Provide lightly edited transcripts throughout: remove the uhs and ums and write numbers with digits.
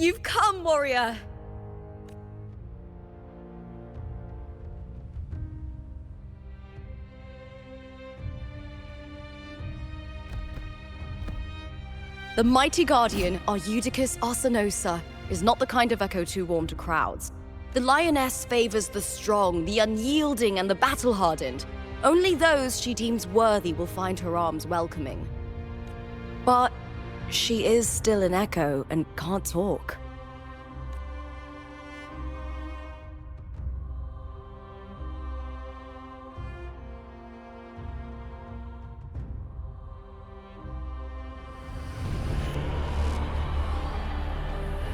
You've come, warrior! The mighty guardian, Arudicus Arsenosa, is not the kind of echo too warm to crowds. The lioness favors the strong, the unyielding, and the battle-hardened. Only those she deems worthy will find her arms welcoming. But she is still an echo and can't talk.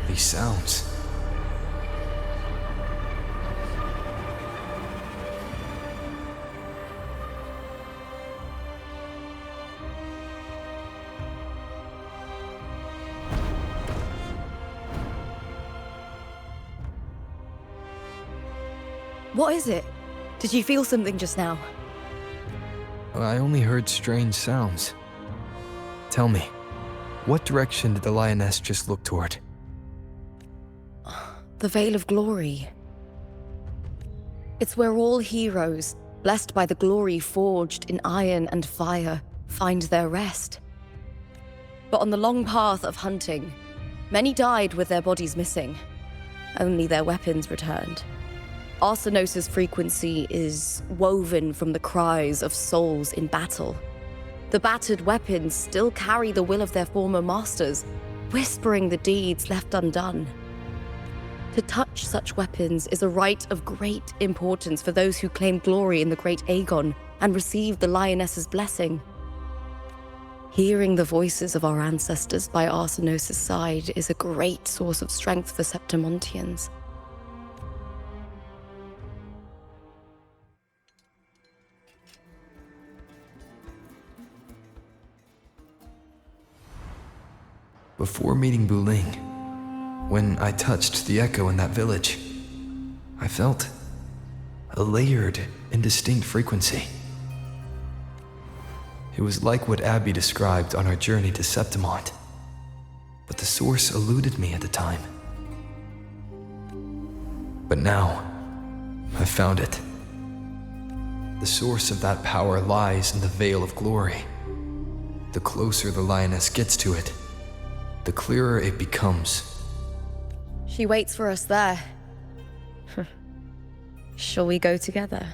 These sounds. What is it? Did you feel something just now? I only heard strange sounds. Tell me, what direction did the lioness just look toward? The Vale of Glory. It's where all heroes, blessed by the glory forged in iron and fire, find their rest. But on the long path of hunting, many died with their bodies missing. Only their weapons returned. Arsenosa's frequency is woven from the cries of souls in battle. The battered weapons still carry the will of their former masters, whispering the deeds left undone. To touch such weapons is a rite of great importance for those who claim glory in the great Aegon and receive the lioness's blessing. Hearing the voices of our ancestors by Arsenosa's side is a great source of strength for Septimontians. Before meeting Buling, when I touched the echo in that village, I felt a layered, indistinct frequency. It was like what Abby described on our journey to Septimont, but the source eluded me at the time. But now, I've found it. The source of that power lies in the Vale of Glory. The closer the lioness gets to it, the clearer it becomes. She waits for us there. Shall we go together?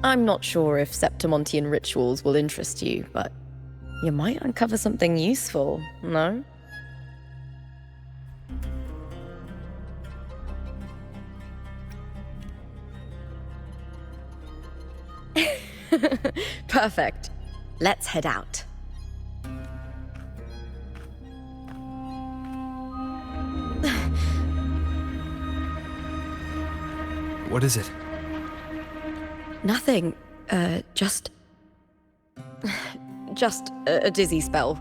I'm not sure if Septimontian rituals will interest you, but you might uncover something useful, no? Perfect. Let's head out. What is it? Nothing. Just a dizzy spell.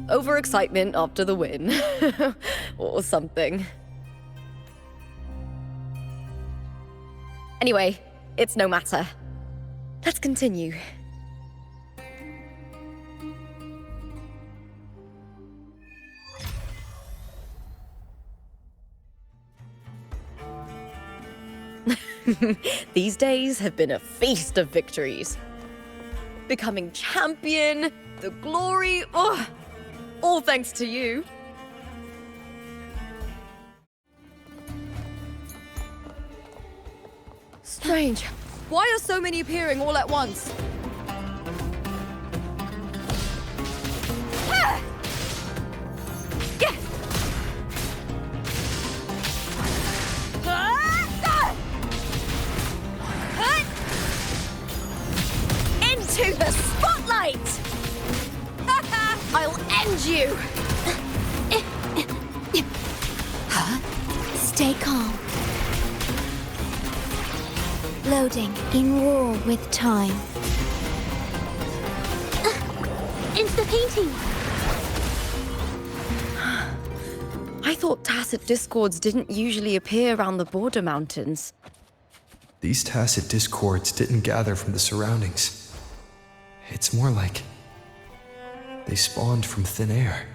Overexcitement after the win. Or something. Anyway, it's no matter. Let's continue. These days have been a feast of victories. Becoming champion, the glory, all thanks to you. Strange. Why are so many appearing all at once? Into the spotlight! I'll end you! Huh? Stay calm. Loading in war with time. Into the painting! I thought tacit discords didn't usually appear around the border mountains. These tacit discords didn't gather from the surroundings. It's more like they spawned from thin air.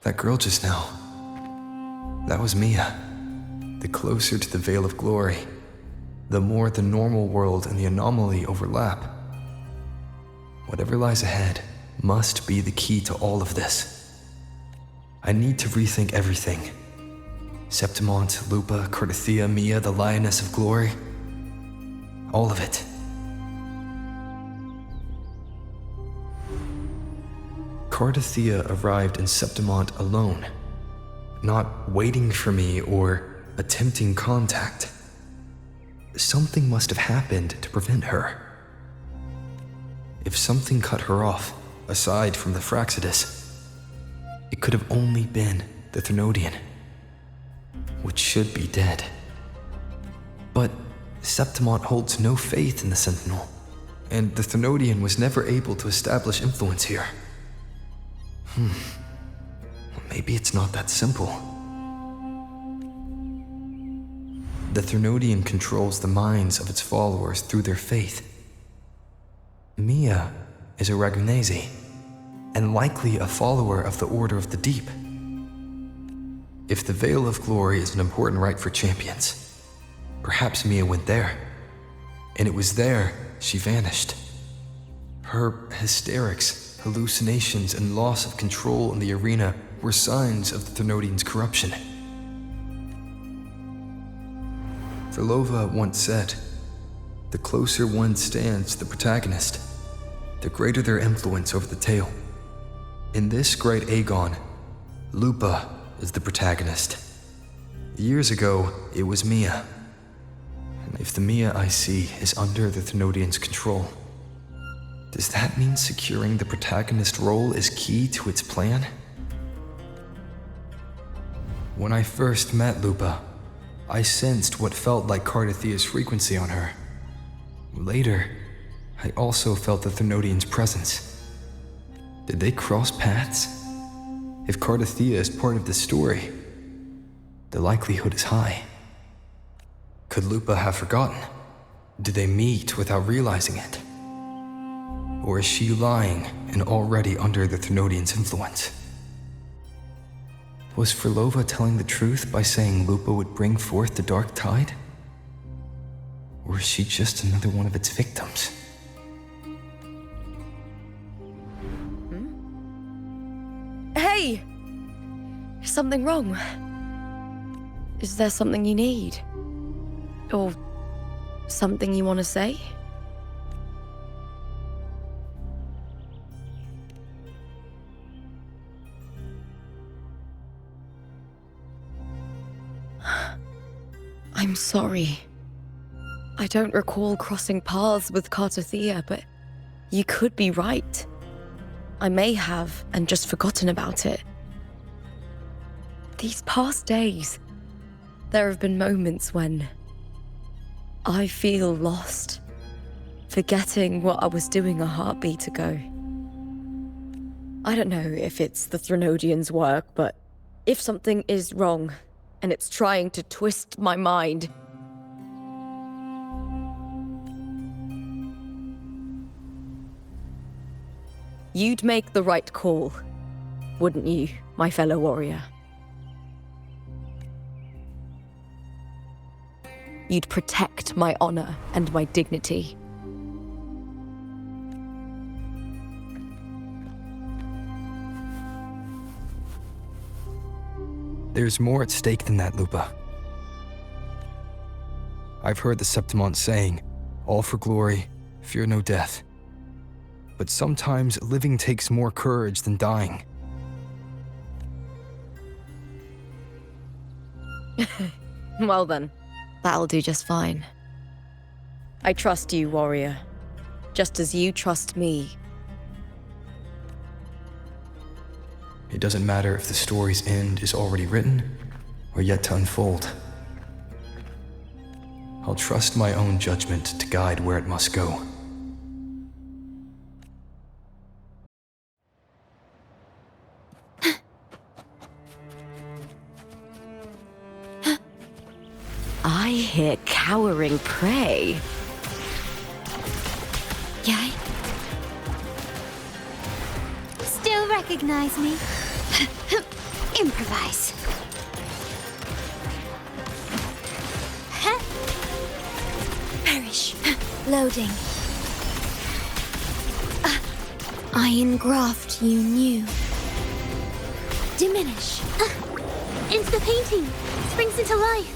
That girl just now. That was Mya. The closer to the Vale of Glory, the more the normal world and the anomaly overlap. Whatever lies ahead must be the key to all of this. I need to rethink everything. Septimont, Lupa, Cartethyia, Mya, the Lioness of Glory. All of it. Cartethyia arrived in Septimont alone, not waiting for me or attempting contact. Something must have happened to prevent her. If something cut her off, aside from the Phrolova, it could have only been the Thenodian, which should be dead. But Septimont holds no faith in the Sentinel, and the Thenodian was never able to establish influence here. Maybe it's not that simple. The Thenodian controls the minds of its followers through their faith. Mya is a Ragunese, and likely a follower of the Order of the Deep. If the Vale of Glory is an important rite for champions, perhaps Mya went there, and it was there she vanished. Her hysterics, hallucinations, and loss of control in the arena were signs of the Thenodian's corruption. Phrolova once said, "The closer one stands to the protagonist, the greater their influence over the tale." In this great Aegon, Lupa is the protagonist. Years ago, it was Mya. And if the Mya I see is under the Thenodian's control, does that mean securing the protagonist role is key to its plan? When I first met Lupa, I sensed what felt like Cartethyia's frequency on her. Later, I also felt the Thenodian's presence. Did they cross paths? If Cartethyia is part of the story, the likelihood is high. Could Lupa have forgotten? Did they meet without realizing it? Or is she lying and already under the Thenodian's influence? Was Phrolova telling the truth by saying Lupa would bring forth the dark tide? Or is she just another one of its victims? Hey! Is something wrong? Is there something you need? Or something you want to say? I'm sorry. I don't recall crossing paths with Cartethyia, but you could be right. I may have and just forgotten about it. These past days, there have been moments when I feel lost, forgetting what I was doing a heartbeat ago. I don't know if it's the Thenodian's work, but if something is wrong and it's trying to twist my mind, you'd make the right call, wouldn't you, my fellow warrior? You'd protect my honor and my dignity. There's more at stake than that, Lupa. I've heard the Septimont saying, "All for glory, fear no death." But sometimes living takes more courage than dying. Well then, that'll do just fine. I trust you, warrior, just as you trust me. It doesn't matter if the story's end is already written or yet to unfold. I'll trust my own judgment to guide where it must go. I hear cowering prey. Yay. Still recognize me? Improvise. Perish. Loading. Iron graft you knew. Diminish. Into the painting! Springs into life!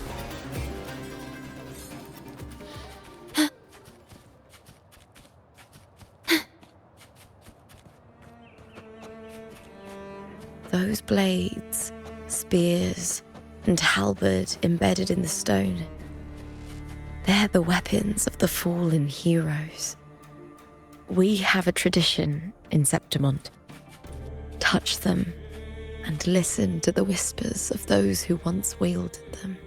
Those blades, spears, and halberd embedded in the stone. They're the weapons of the fallen heroes. We have a tradition in Septimont. Touch them and listen to the whispers of those who once wielded them.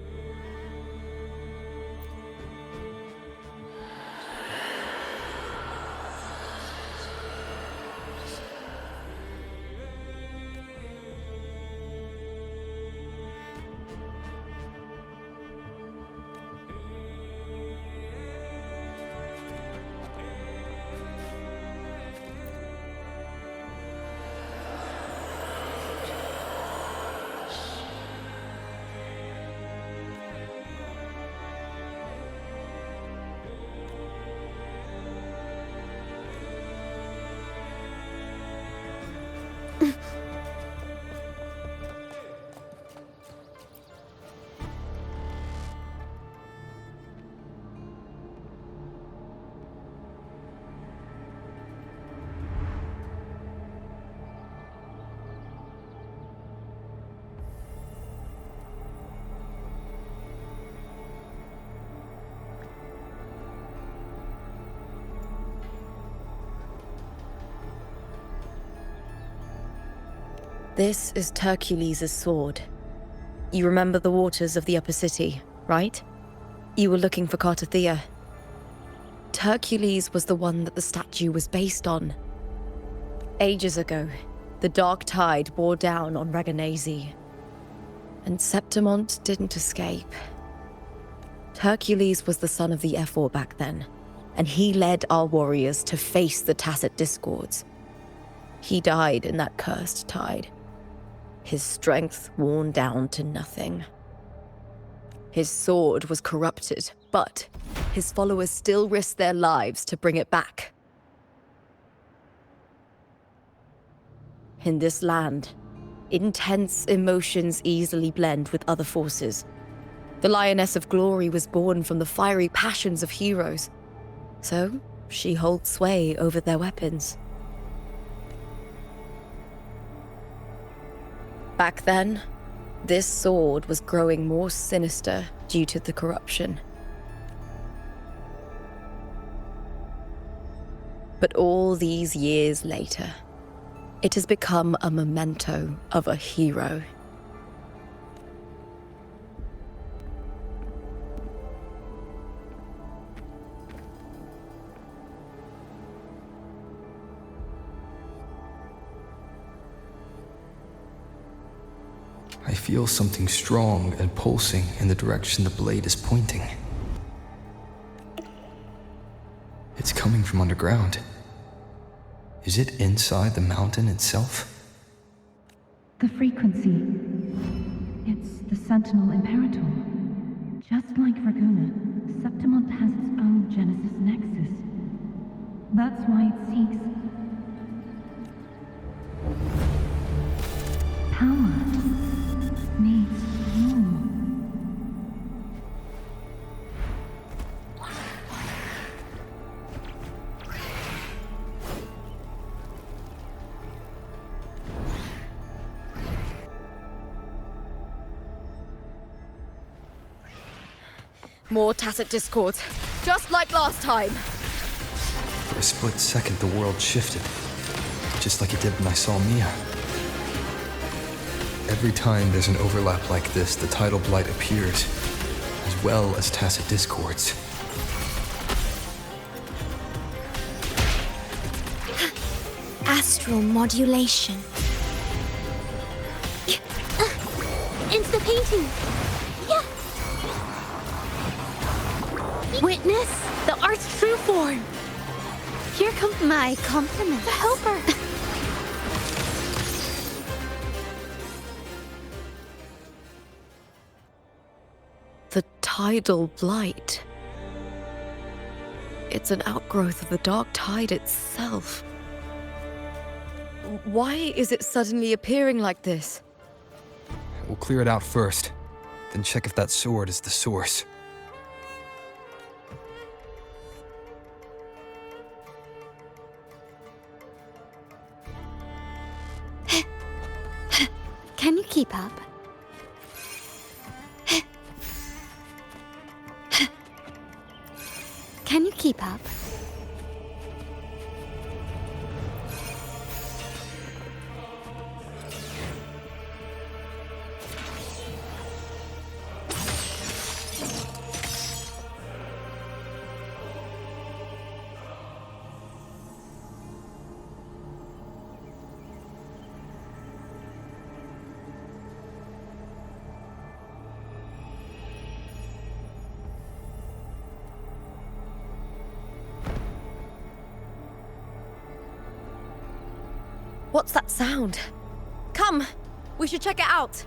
This is Hercules' sword. You remember the waters of the upper city, right? You were looking for Cartethyia. Hercules was the one that the statue was based on. Ages ago, the dark tide bore down on Reunited, and Septimont didn't escape. Hercules was the son of the Ephor back then, and he led our warriors to face the Tacit Discords. He died in that cursed tide, his strength worn down to nothing. His sword was corrupted, but his followers still risked their lives to bring it back. In this land, intense emotions easily blend with other forces. The Lioness of Glory was born from the fiery passions of heroes, so she holds sway over their weapons. Back then, this sword was growing more sinister due to the corruption. But all these years later, it has become a memento of a hero. I feel something strong and pulsing in the direction the blade is pointing. It's coming from underground. Is it inside the mountain itself? The frequency. It's the Sentinel Imperator. Just like Raguna, Septimont has its own Genesis Nexus. That's why it seeks power. Needs more. More Tacit Discords, just like last time. For a split second, the world shifted, just like it did when I saw Mya. Every time there's an overlap like this, the tidal blight appears, as well as Tacit Discords. Astral modulation. Into the painting! Yeah! Witness the art's true form! Here comes My compliments. the helper! tidal blight. It's an outgrowth of the dark tide itself. Why is it suddenly appearing like this? We'll clear it out first, then check if that sword is the source. Can you keep up? Can you keep up? What's that sound? Come! We should check it out!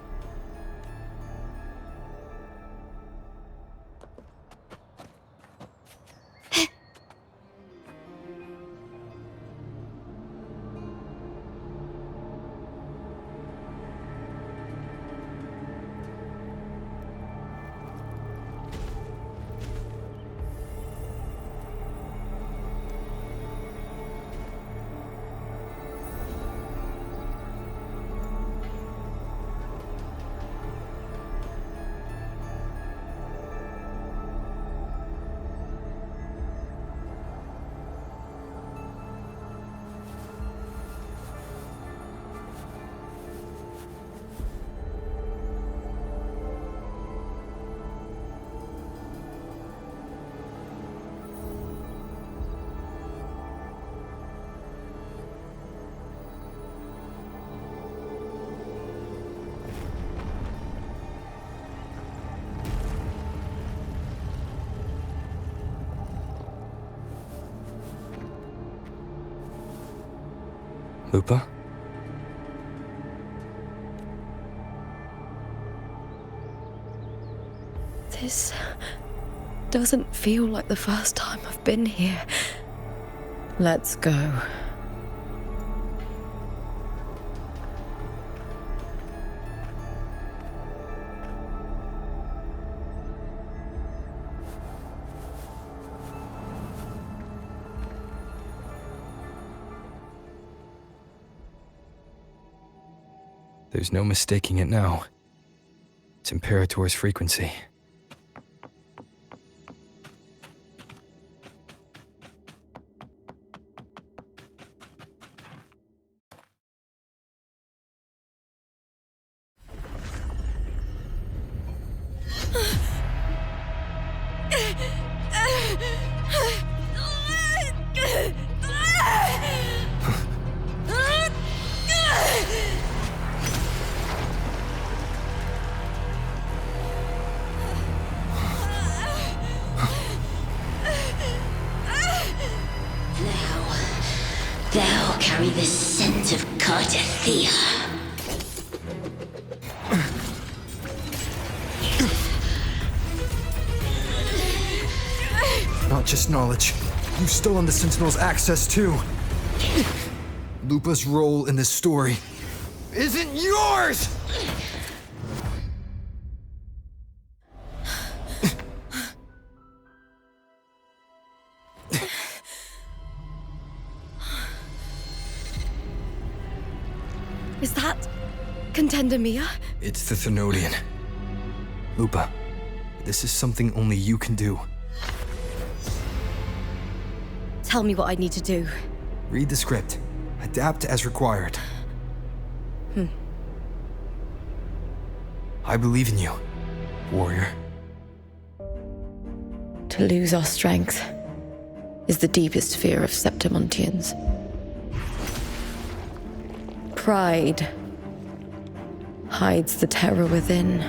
Lupa? This doesn't feel like the first time I've been here. Let's go. There's no mistaking it now. It's Imperator's frequency. Thou carry the scent of Cartethyia. Not just knowledge. You've stolen the Sentinel's access too. Lupa's role in this story isn't yours! Is that Contender Mya? It's the Thenodian. Lupa, this is something only you can do. Tell me what I need to do. Read the script. Adapt as required. I believe in you, warrior. To lose our strength is the deepest fear of Septimontians. Pride hides the terror within.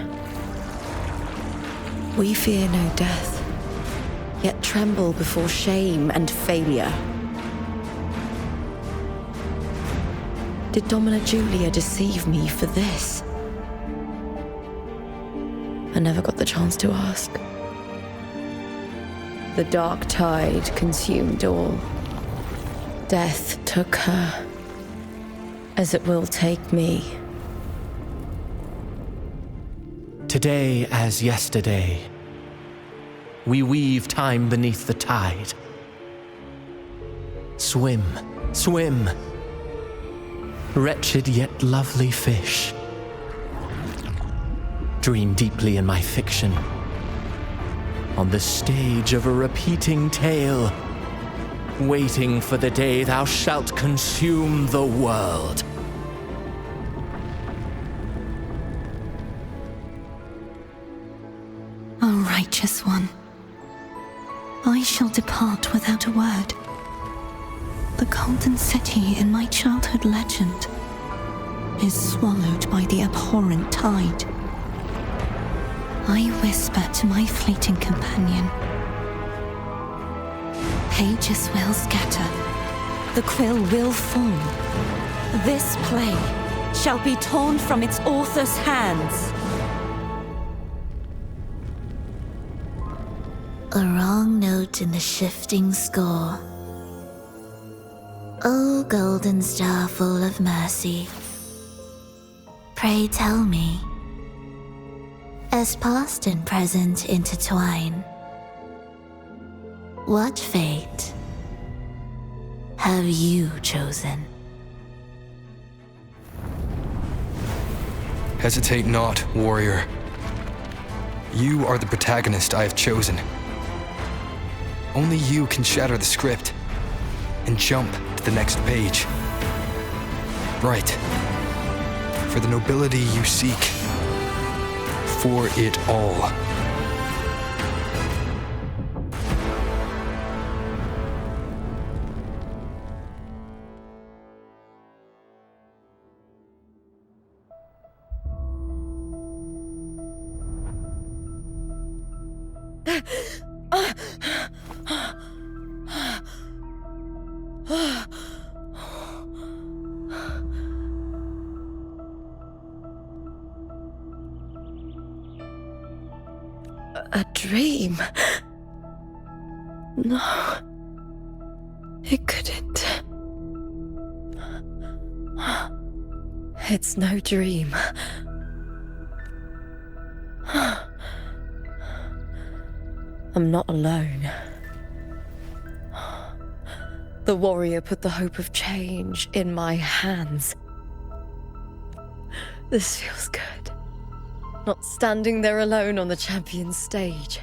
We fear no death, yet tremble before shame and failure. Did Domina Julia deceive me for this? I never got the chance to ask. The dark tide consumed all. Death took her, as it will take me. Today as yesterday, we weave time beneath the tide. Swim, swim, wretched yet lovely fish. Dream deeply in my fiction, on the stage of a repeating tale, waiting for the day thou shalt consume the world. O righteous one, I shall depart without a word. The golden city in my childhood legend is swallowed by the abhorrent tide. I whisper to my fleeting companion. Pages will scatter, the quill will form. This play shall be torn from its author's hands. A wrong note in the shifting score. O golden star full of mercy, pray tell me, as past and present intertwine, what fate have you chosen? Hesitate not, warrior. You are the protagonist I have chosen. Only you can shatter the script and jump to the next page. Right. For the nobility you seek. For it all. A dream? No. It couldn't. It's no dream. I'm not alone. The warrior put the hope of change in my hands. This feels good. Not standing there alone on the champion's stage.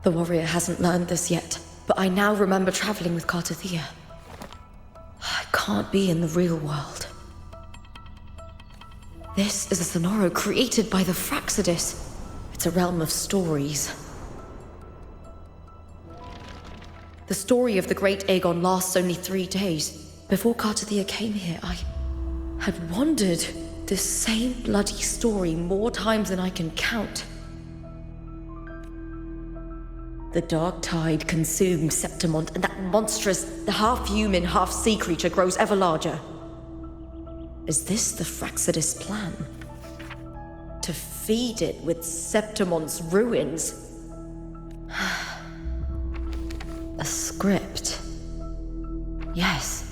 The warrior hasn't learned this yet, but I now remember traveling with Cartethyia. I can't be in the real world. This is a Sonoro created by the Phrolova. It's a realm of stories. The story of the Great Aegon lasts only 3 days. Before Cartethyia came here, I had wandered this same bloody story more times than I can count. The dark tide consumed Septimont, and that monstrous, half-human, half-sea creature grows ever larger. Is this the Phrolova plan? To feed it with Septimont's ruins? A script. Yes.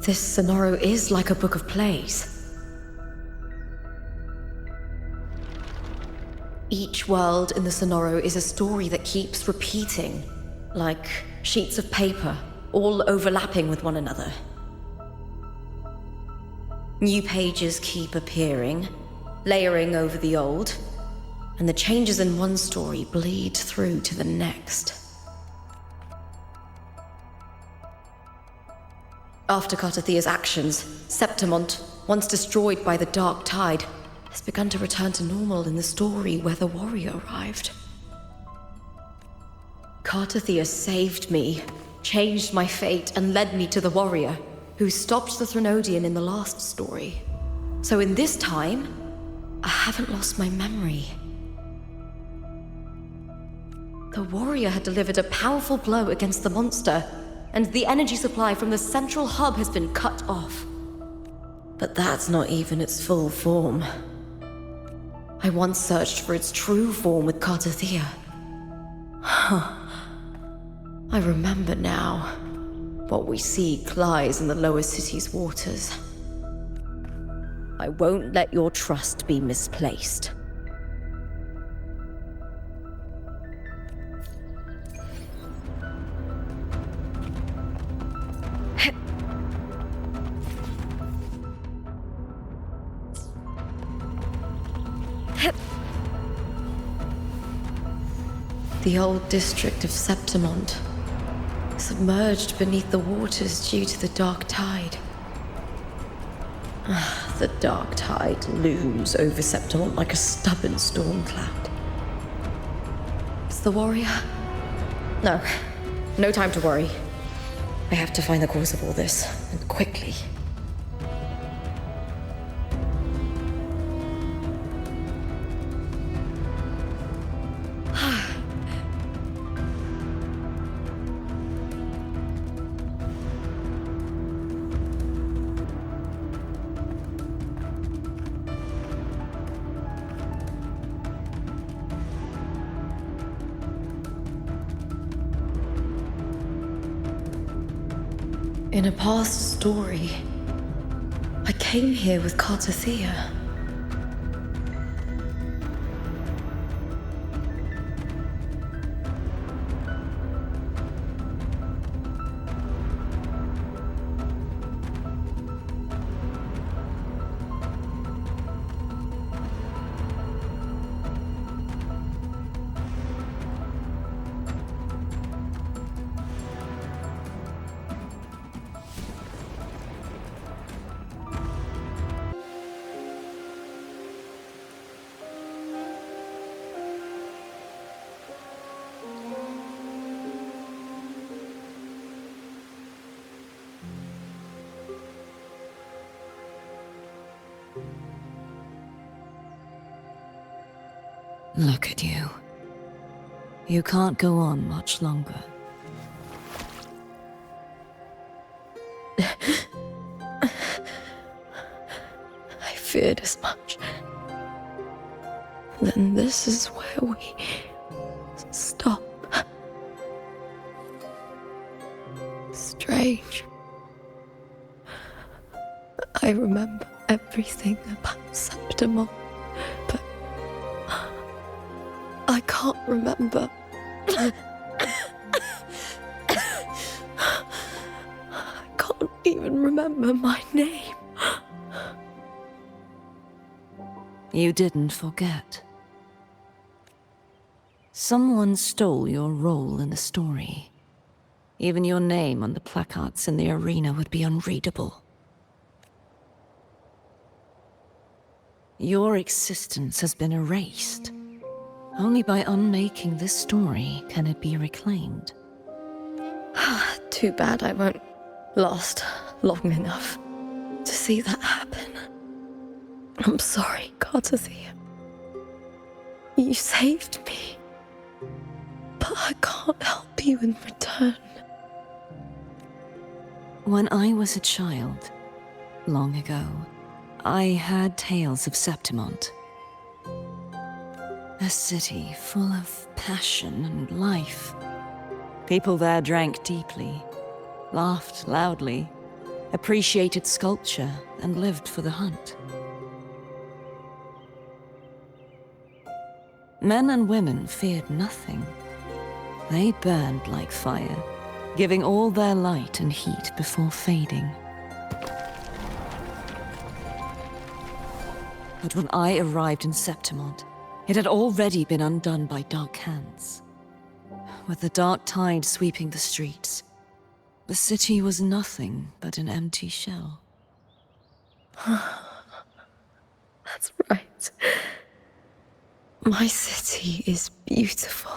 This Sonoro is like a book of plays. Each world in the Sonoro is a story that keeps repeating, like sheets of paper, all overlapping with one another. New pages keep appearing, layering over the old, and the changes in one story bleed through to the next. After Cartethyia's actions, Septimont, once destroyed by the dark tide, has begun to return to normal in the story where the warrior arrived. Cartethyia saved me, changed my fate, and led me to the warrior, who stopped the Threnodian in the last story. So in this time, I haven't lost my memory. The warrior had delivered a powerful blow against the monster, and the energy supply from the central hub has been cut off. But that's not even its full form. I once searched for its true form with Cartethyia. I remember now. What we see Cries in the lower city's waters. I won't let your trust be misplaced. The old district of Septimont, submerged beneath the waters due to the dark tide. The dark tide looms over Septimont like a stubborn storm cloud. Is the warrior? No time to worry. I have to find the cause of all this, and quickly. In a past story, I came here with Cartethyia. Look at you. You can't go on much longer. I feared as much. Then this is where we stop. Strange. I remember everything about Septimont, but I can't remember. I can't even remember my name. You didn't forget. Someone stole your role in the story. Even your name on the placards in the arena would be unreadable. Your existence has been erased. Only by unmaking this story can it be reclaimed. Too bad I won't last long enough to see that happen. I'm sorry, Cartethyia. You saved me. But I can't help you in return. When I was a child, long ago, I heard tales of Septimont. A city full of passion and life. People there drank deeply, laughed loudly, appreciated sculpture, and lived for the hunt. Men and women feared nothing. They burned like fire, giving all their light and heat before fading. But when I arrived in Septimont, it had already been undone by dark hands. With the dark tide sweeping the streets, the city was nothing but an empty shell. That's right. My city is beautiful.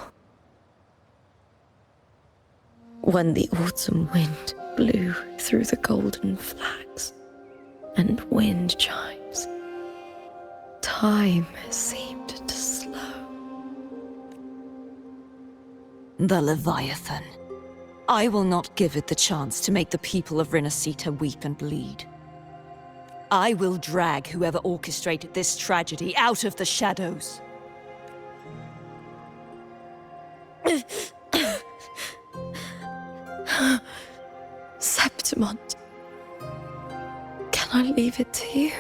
When the autumn wind blew through the golden flags and wind chimes, time seemed to slow. The Leviathan. I will not give it the chance to make the people of Rinascita weep and bleed. I will drag whoever orchestrated this tragedy out of the shadows. Septimont. Can I leave it to you?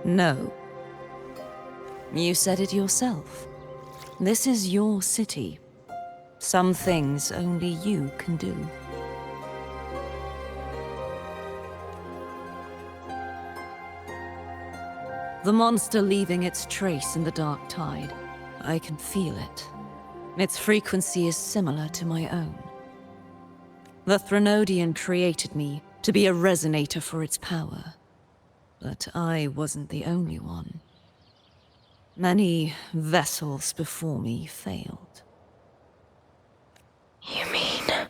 No. You said it yourself. This is your city. Some things only you can do. The monster leaving its trace in the dark tide. I can feel it. Its frequency is similar to my own. The Threnodian created me to be a resonator for its power. But I wasn't the only one. Many vessels before me failed. You mean?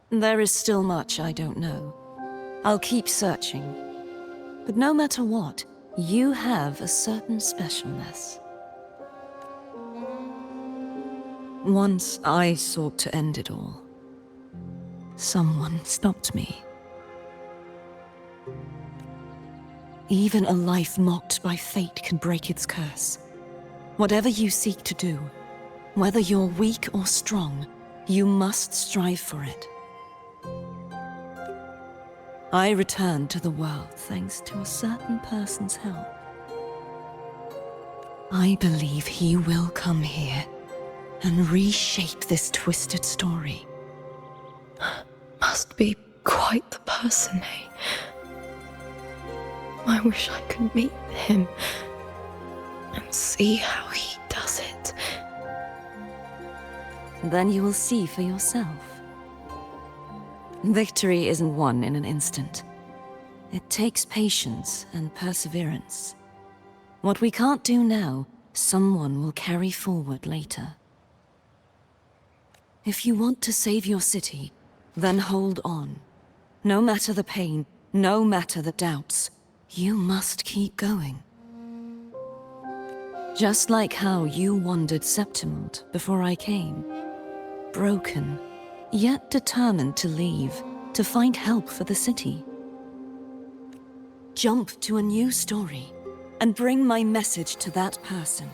There is still much I don't know. I'll keep searching. But no matter what, you have a certain specialness. Once I sought to end it all. Someone stopped me. Even a life mocked by fate can break its curse. Whatever you seek to do, whether you're weak or strong, you must strive for it. I returned to the world thanks to a certain person's help. I believe he will come here and reshape this twisted story. Must be quite the person, eh? I wish I could meet him and see how he does it. Then you will see for yourself. Victory isn't won in an instant. It takes patience and perseverance. What we can't do now, someone will carry forward later. If you want to save your city, then hold on. No matter the pain, no matter the doubts, you must keep going. Just like how you wandered Septimont before I came. Broken, yet determined to leave, to find help for the city. Jump to a new story, and bring my message to that person.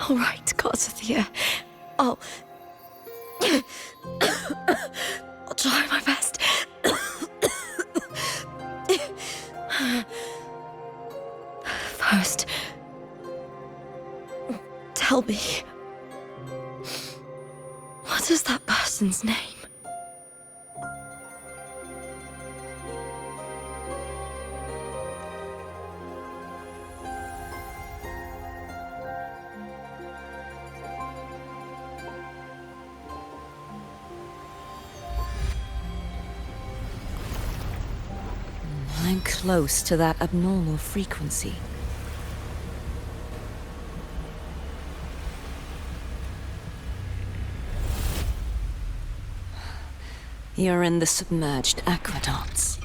All right, Cartethyia. I'll try my best. First, tell me, what is that person's name? I'm close to that abnormal frequency. You're in the submerged aqueducts.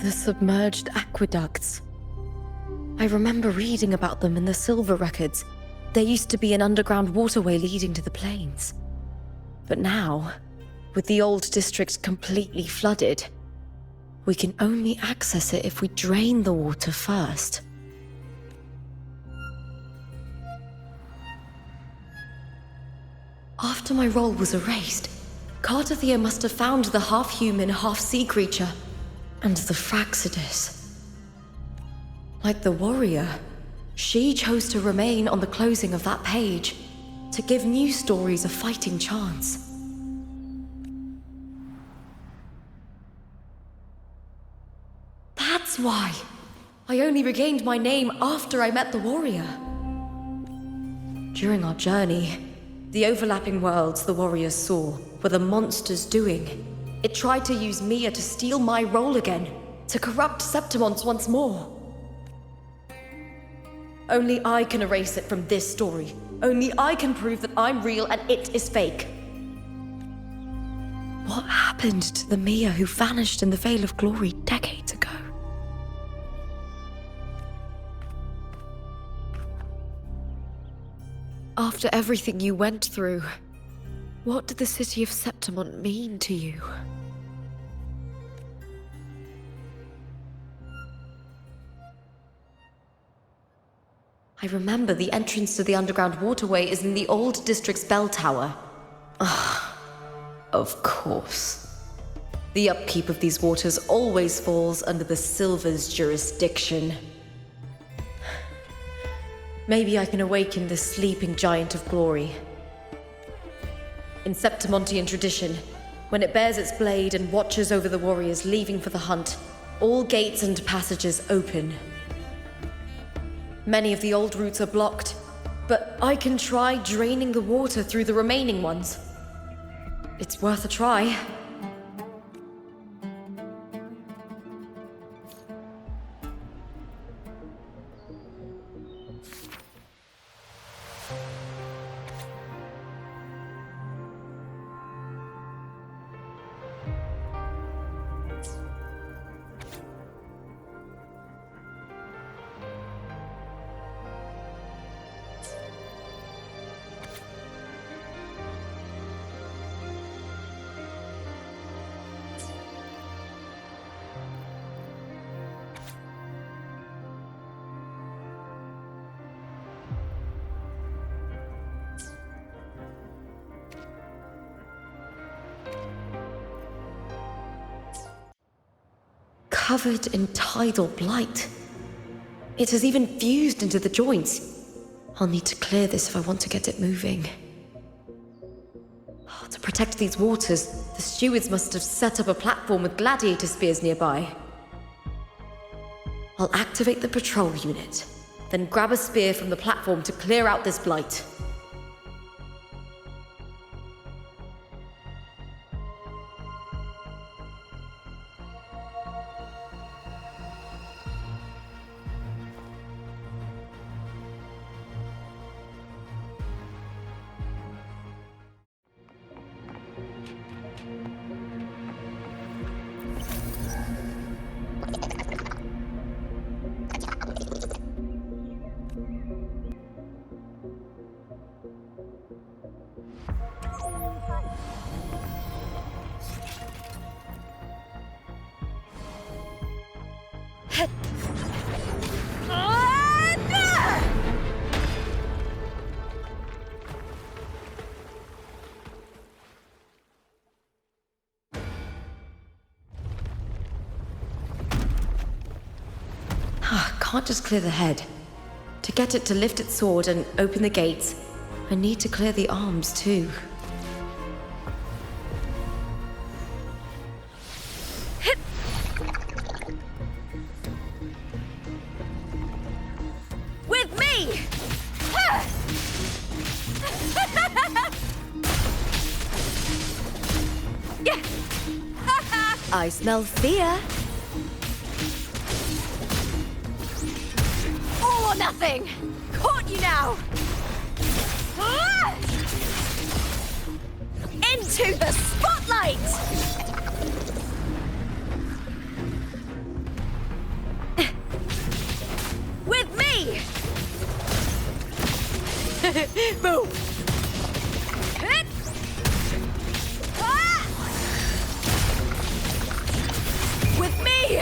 The submerged aqueducts. I remember reading about them in the Silver records. There used to be an underground waterway leading to the plains. But now, with the Old District completely flooded, we can only access it if we drain the water first. After my role was erased, Cartethyia must have found the half-human, half-sea creature and the Fraxidus. Like the warrior, she chose to remain on the closing of that page, to give new stories a fighting chance. That's why I only regained my name after I met the warrior. During our journey, the overlapping worlds the warriors saw were the monsters doing. It tried to use Mya to steal my role again, to corrupt Septimont once more. Only I can erase it from this story. Only I can prove that I'm real and it is fake. What happened to the Mya who vanished in the Vale of Glory decades ago? After everything you went through, what did the city of Septimont mean to you? I remember the entrance to the underground waterway is in the Old District's bell tower. Ah, of course. The upkeep of these waters always falls under the Silver's jurisdiction. Maybe I can awaken the sleeping giant of glory. In Septimontian tradition, when it bears its blade and watches over the warriors leaving for the hunt, all gates and passages open. Many of the old routes are blocked, but I can try draining the water through the remaining ones. It's worth a try. Covered in tidal blight. It has even fused into the joints. I'll need to clear this if I want to get it moving. To protect these waters, the stewards must have set up a platform with gladiator spears nearby. I'll activate the patrol unit, then grab a spear from the platform to clear out this blight. Can't just clear the head. To get it to lift its sword and open the gates, I need to clear the arms too. With me! I smell fear. All or nothing! Caught you now! Into the spotlight! With me! Boom! With me!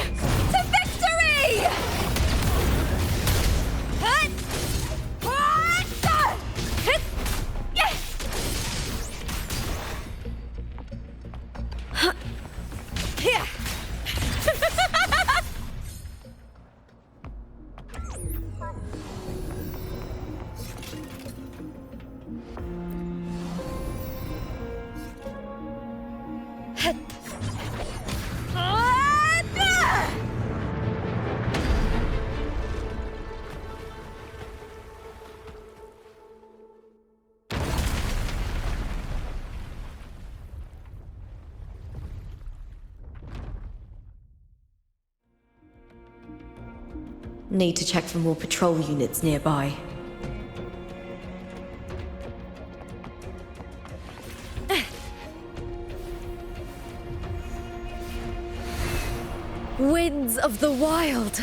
To victory! Need to check for more patrol units nearby. Winds of the Wild!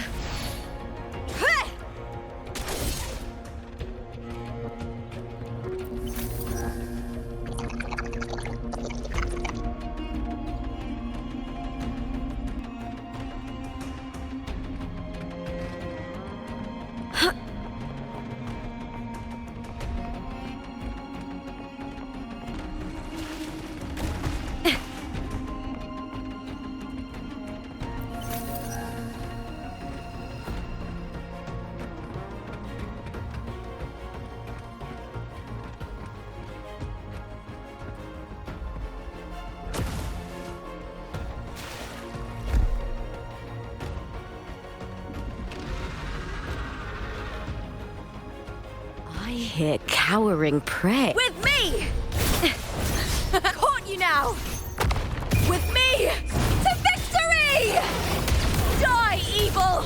I hear cowering prey. With me! Caught you now! With me! To victory! Die, evil!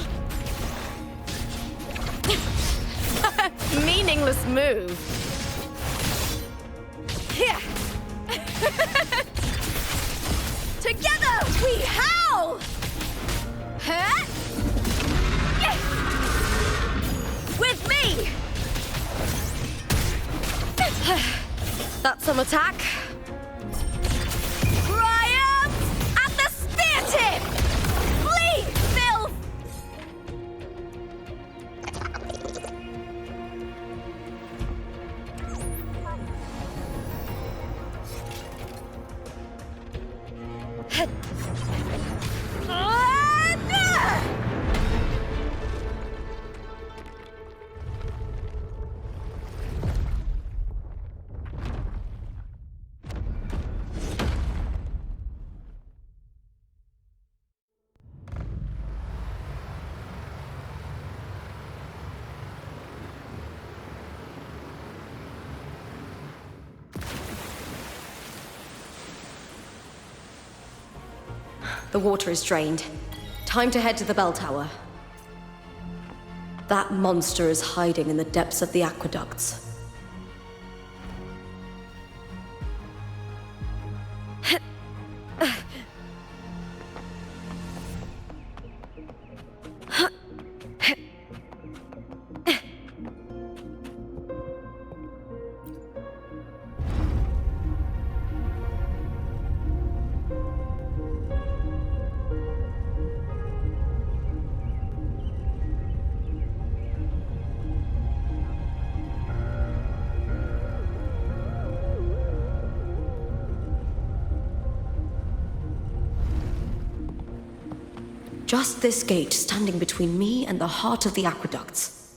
Meaningless move. Here. Together we howl! Huh? With me! That's some attack. Triumph at the spear tip! Flee, filth! The water is drained. Time to head to the bell tower. That monster is hiding in the depths of the aqueducts. Just this gate standing between me and the heart of the aqueducts.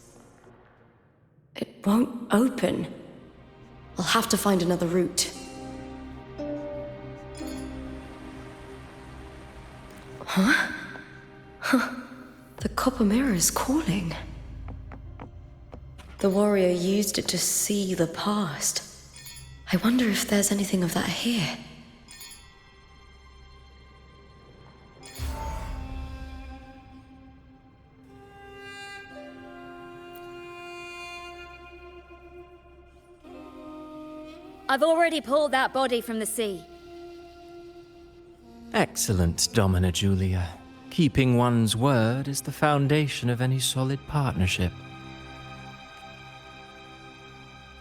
It won't open. I'll have to find another route. Huh? Huh. The copper mirror is calling. The warrior used it to see the past. I wonder if there's anything of that here. I've already pulled that body from the sea. Excellent, Domina Julia. Keeping one's word is the foundation of any solid partnership.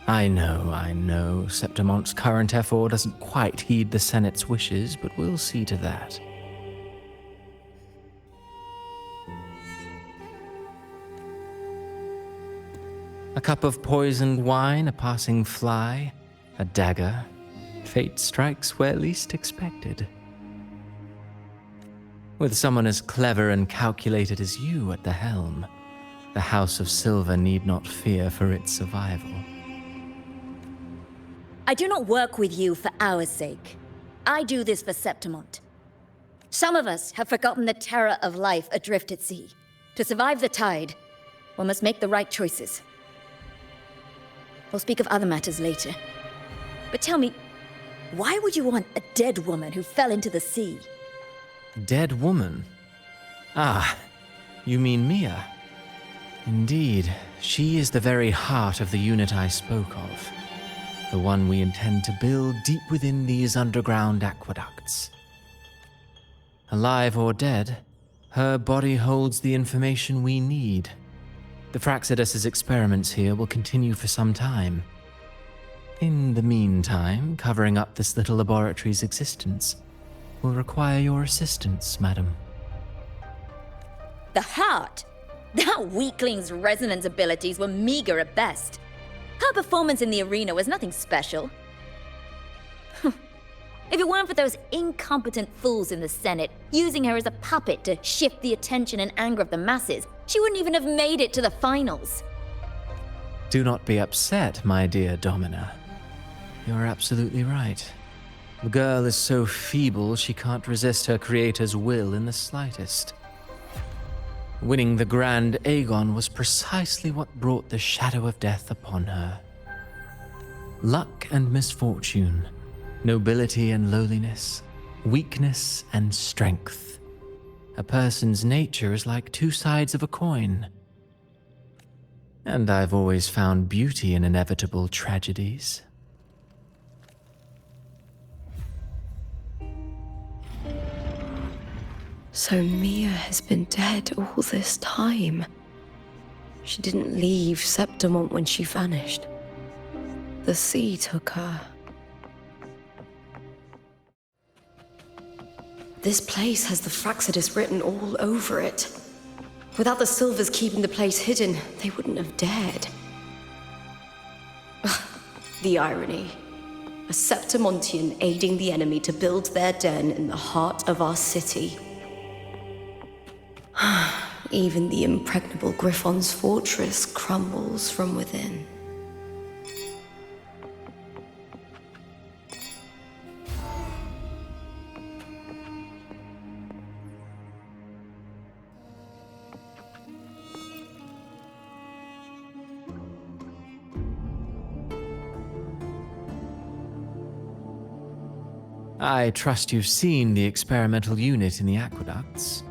I know, Septimont's current effort doesn't quite heed the Senate's wishes, but we'll see to that. A cup of poisoned wine, a passing fly, a dagger. Fate strikes where least expected. With someone as clever and calculated as you at the helm, the House of Silver need not fear for its survival. I do not work with you for our sake. I do this for Septimont. Some of us have forgotten the terror of life adrift at sea. To survive the tide, one must make the right choices. We'll speak of other matters later. But tell me, why would you want a dead woman who fell into the sea? Dead woman? Ah, you mean Mya? Indeed, she is the very heart of the unit I spoke of. The one we intend to build deep within these underground aqueducts. Alive or dead, her body holds the information we need. The Phrolava's experiments here will continue for some time. In the meantime, covering up this little laboratory's existence will require your assistance, madam. The heart? That weakling's resonance abilities were meager at best. Her performance in the arena was nothing special. If it weren't for those incompetent fools in the Senate using her as a puppet to shift the attention and anger of the masses, she wouldn't even have made it to the finals. Do not be upset, my dear Domina. You're absolutely right. The girl is so feeble she can't resist her creator's will in the slightest. Winning the Grand Aegon was precisely what brought the shadow of death upon her. Luck and misfortune, nobility and lowliness, weakness and strength. A person's nature is like two sides of a coin. And I've always found beauty in inevitable tragedies. So Mya has been dead all this time. She didn't leave Septimont when she vanished. The sea took her. This place has the Phrolava written all over it. Without the Silvers keeping the place hidden, they wouldn't have dared. The irony. A Septimontian aiding the enemy to build their den in the heart of our city. Even the impregnable Griffon's fortress crumbles from within. I trust you've seen the experimental unit in the aqueducts.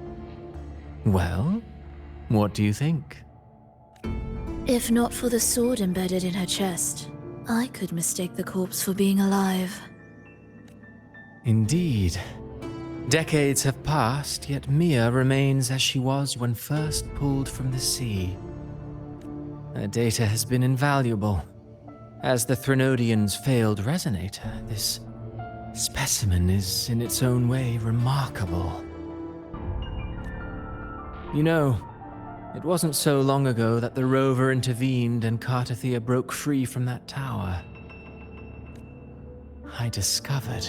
Well, what do you think? If not for the sword embedded in her chest, I could mistake the corpse for being alive. Indeed. Decades have passed, yet Mya remains as she was when first pulled from the sea. Her data has been invaluable. As the Threnodian's failed resonator, this specimen is in its own way remarkable. You know, it wasn't so long ago that the rover intervened and Cartethyia broke free from that tower. I discovered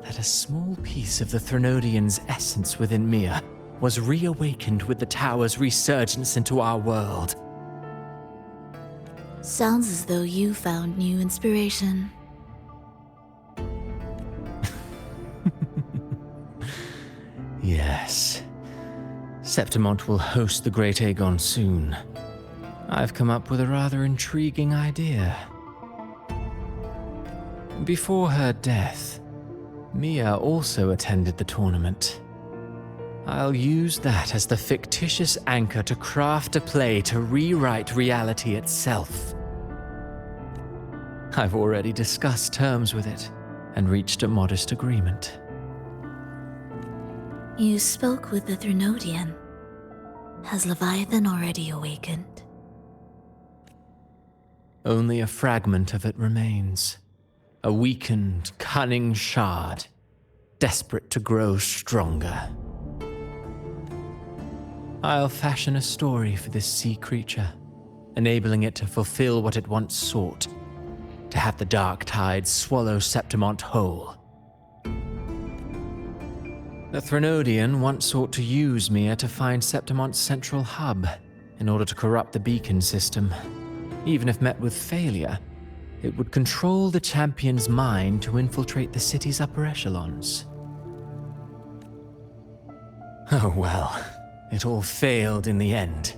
that a small piece of the Threnodian's essence within Mya was reawakened with the tower's resurgence into our world. Sounds as though you found new inspiration. Yes. Septimont will host the Great Aegon soon. I've come up with a rather intriguing idea. Before her death, Mya also attended the tournament. I'll use that as the fictitious anchor to craft a play to rewrite reality itself. I've already discussed terms with it and reached a modest agreement. You spoke with the Threnodian. Has Leviathan already awakened? Only a fragment of it remains. A weakened, cunning shard, desperate to grow stronger. I'll fashion a story for this sea creature, enabling it to fulfill what it once sought, to have the dark tide swallow Septimont whole. The Threnodian once sought to use Mya to find Septimont's central hub in order to corrupt the beacon system. Even if met with failure, it would control the champion's mind to infiltrate the city's upper echelons. Oh well, it all failed in the end.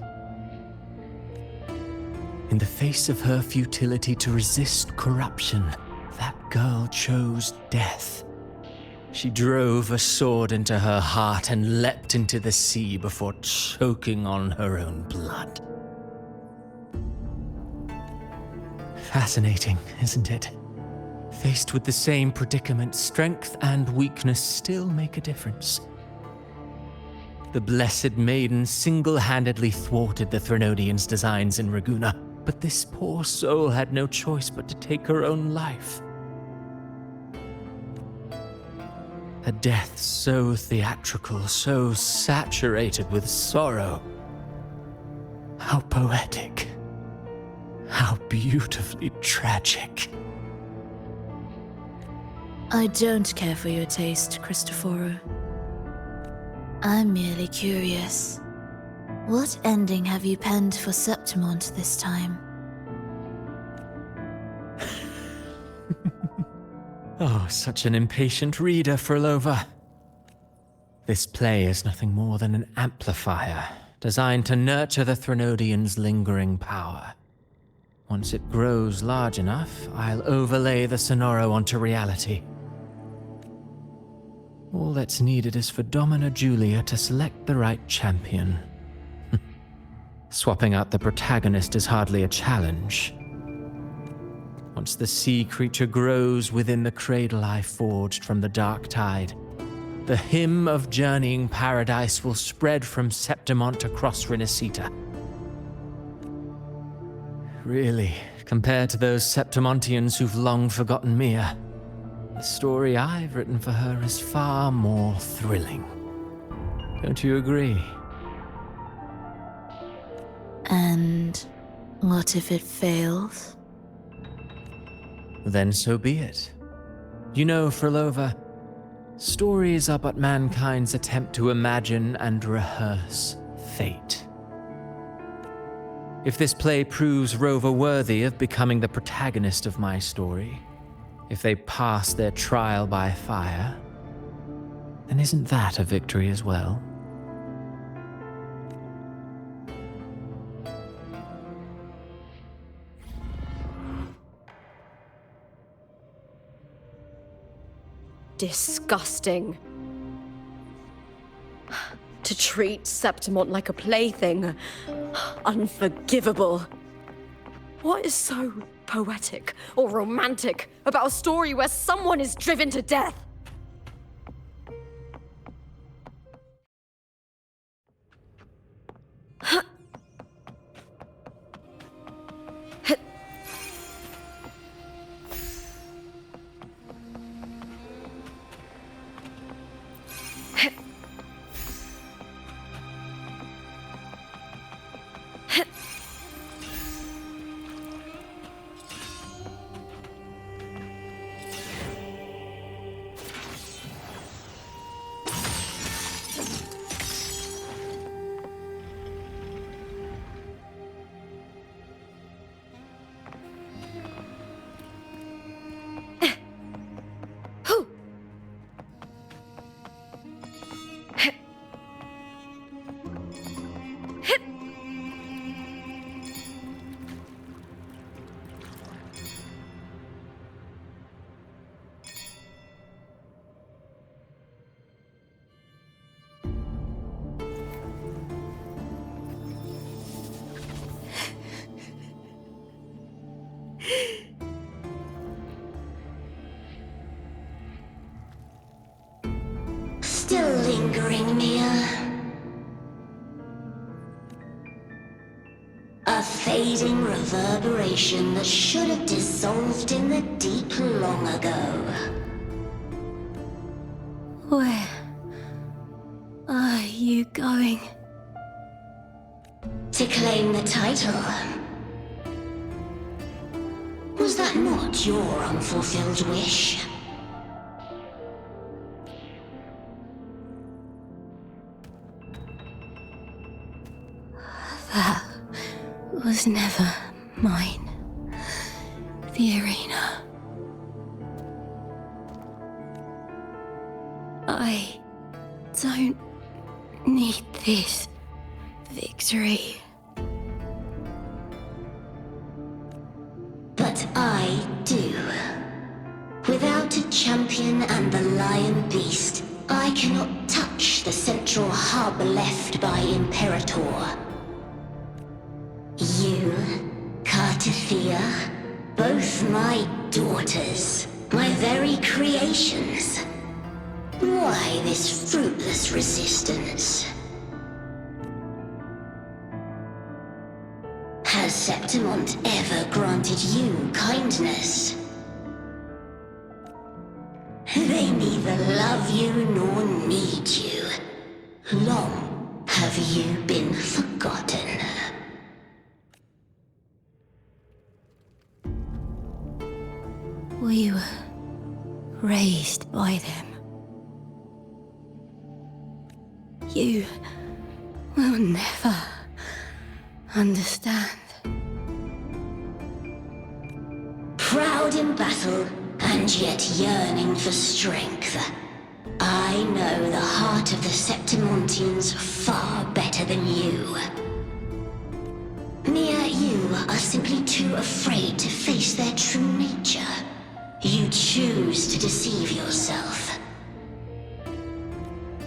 In the face of her futility to resist corruption, that girl chose death. She drove a sword into her heart and leapt into the sea before choking on her own blood. Fascinating, isn't it? Faced with the same predicament, strength and weakness still make a difference. The Blessed Maiden single-handedly thwarted the Threnodians' designs in Reguna, but this poor soul had no choice but to take her own life. A death so theatrical, so saturated with sorrow. How poetic. How beautifully tragic. I don't care for your taste, Cristoforo. I'm merely curious. What ending have you penned for Septimont this time? Oh, such an impatient reader, Phrolova. This play is nothing more than an amplifier, designed to nurture the Threnodians' lingering power. Once it grows large enough, I'll overlay the Sonoro onto reality. All that's needed is for Domina Julia to select the right champion. Swapping out the protagonist is hardly a challenge. Once the sea creature grows within the cradle I forged from the dark tide, the hymn of journeying paradise will spread from Septimont across Rinascita. Really, compared to those Septimontians who've long forgotten Mya, the story I've written for her is far more thrilling. Don't you agree? And what if it fails? Then so be it. You know, Phrolova, stories are but mankind's attempt to imagine and rehearse fate. If this play proves Rover worthy of becoming the protagonist of my story, if they pass their trial by fire, then isn't that a victory as well? Disgusting. To treat Septimont like a plaything. Unforgivable. What is so poetic or romantic about a story where someone is driven to death? Still lingering, Mya. A fading reverberation that should have dissolved in the deep long ago. Where are you going? To claim the title. Was that not your unfulfilled wish? That was never mine. The arena. I don't need this victory. But I do. Without a champion and the lion beast, I cannot touch the central hub left by Imperator. You, Cartethyia, Both my daughters, my very creations. Why this fruitless resistance? Has Septimont ever granted you kindness? They neither love you nor need you. Long have you been forgotten. We were raised by them. You will never understand. Proud in battle, and yet yearning for strength. I know the heart of the Septimontians far better than you. Mya, you are simply too afraid to face their true nature. You choose to deceive yourself.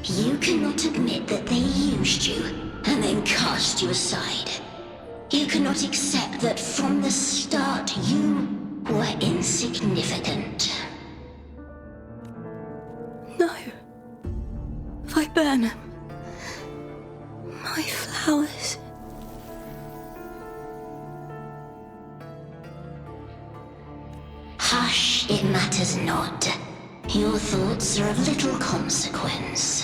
You cannot admit that they used you, and then cast you aside. You cannot accept that from the start you were insignificant. No. Viburnum. My flowers. Hush, it matters not. Your thoughts are of little consequence.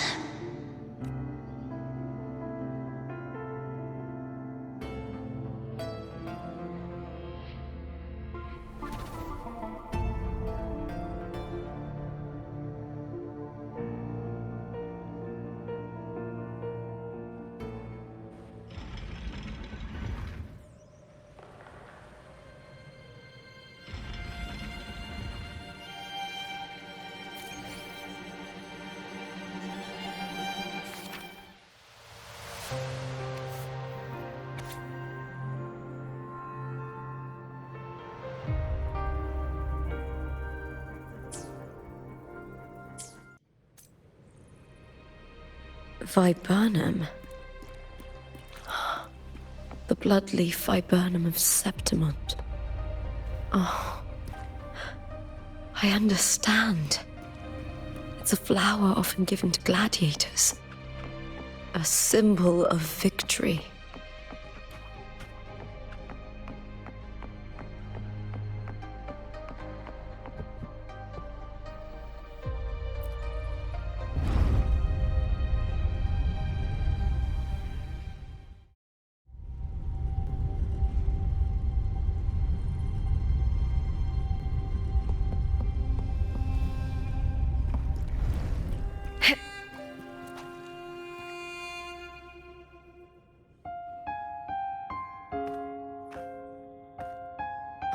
Viburnum. The bloodleaf viburnum of Septimont. Oh. I understand. It's a flower often given to gladiators. A symbol of victory.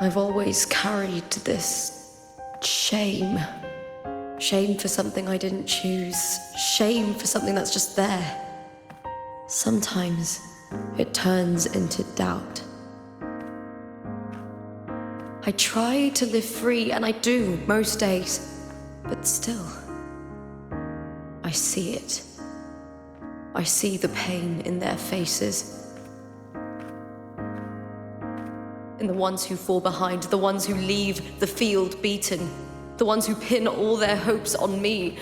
I've always carried this shame. Shame for something I didn't choose. Shame for something that's just there. Sometimes it turns into doubt. I try to live free, and I do most days. But still, I see it. I see the pain in their faces. In the ones who fall behind, the ones who leave the field beaten, the ones who pin all their hopes on me.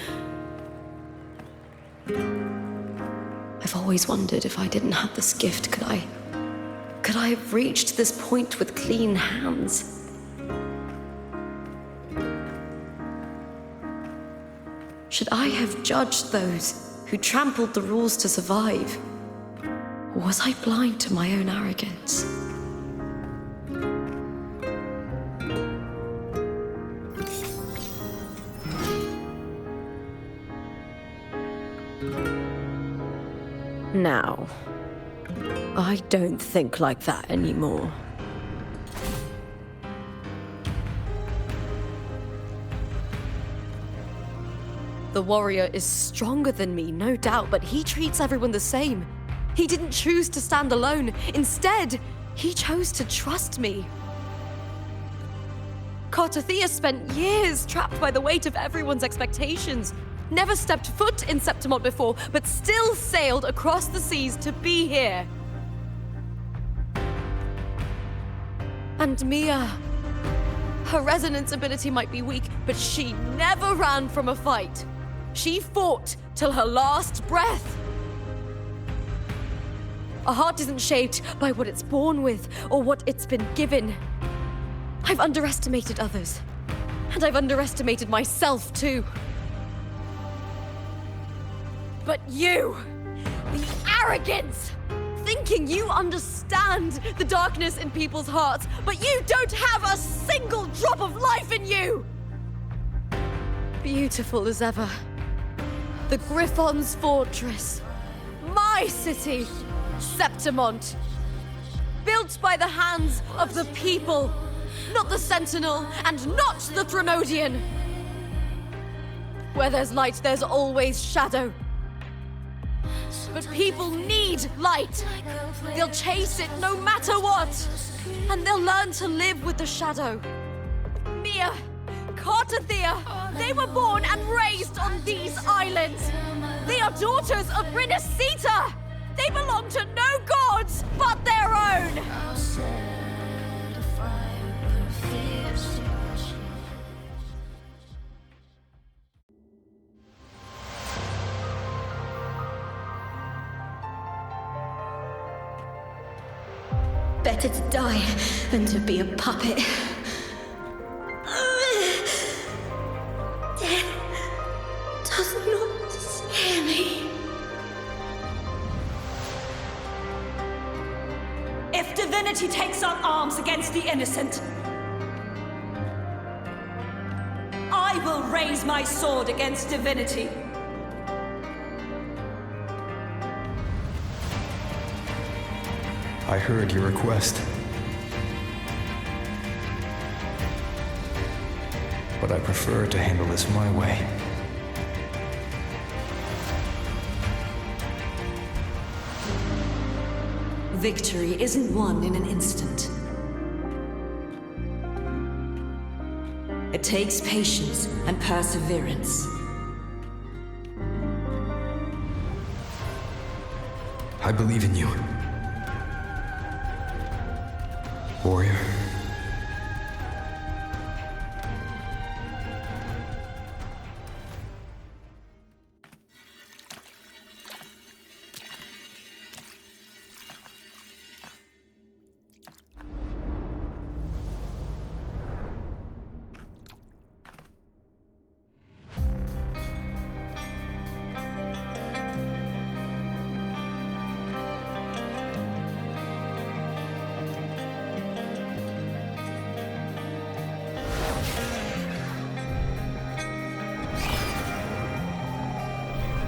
I've always wondered if I didn't have this gift, could I have reached this point with clean hands? Should I have judged those who trampled the rules to survive? Or was I blind to my own arrogance? Now, I don't think like that anymore. The warrior is stronger than me, no doubt, but he treats everyone the same. He didn't choose to stand alone. Instead, he chose to trust me. Cartethyia spent years trapped by the weight of everyone's expectations. Never stepped foot in Septimont before, but still sailed across the seas to be here. And Mya, Her resonance ability might be weak, but she never ran from a fight. She fought till her last breath. A heart isn't shaped by what it's born with or what it's been given. I've underestimated others, and I've underestimated myself too. But you, the arrogance! Thinking you understand the darkness in people's hearts, but you don't have a single drop of life in you! Beautiful as ever. The Griffon's fortress. My city, Septimont. Built by the hands of the people, not the Sentinel and not the Threnodian. Where there's light, there's always shadow. But people need light. They'll chase it no matter what. And they'll learn to live with the shadow. Mya, Cartethyia, they were born and raised on these islands. They are daughters of Rinascita. They belong to no gods but their own. Better to die than to be a puppet. Death does not scare me. If divinity takes up arms against the innocent, I will raise my sword against divinity. I heard your request. But I prefer to handle this my way. Victory isn't won in an instant. It takes patience and perseverance. I believe in you. Warrior.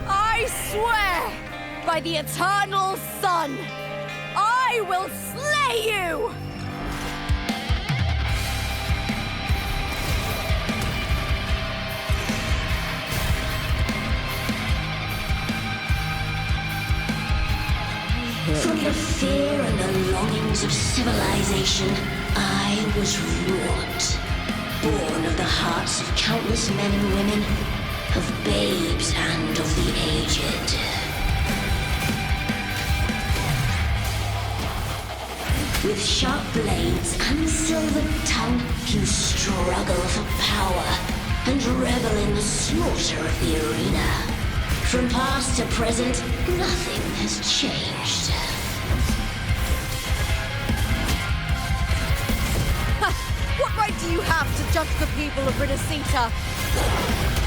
I swear by the eternal sun, I will slay you! From the fear and the longings of civilization, I was wrought. Born of the hearts of countless men and women, of babes and of the aged. With sharp blades and silver tongue, you struggle for power and revel in the slaughter of the arena. From past to present, nothing has changed. What right do you have to judge the people of Rinascita?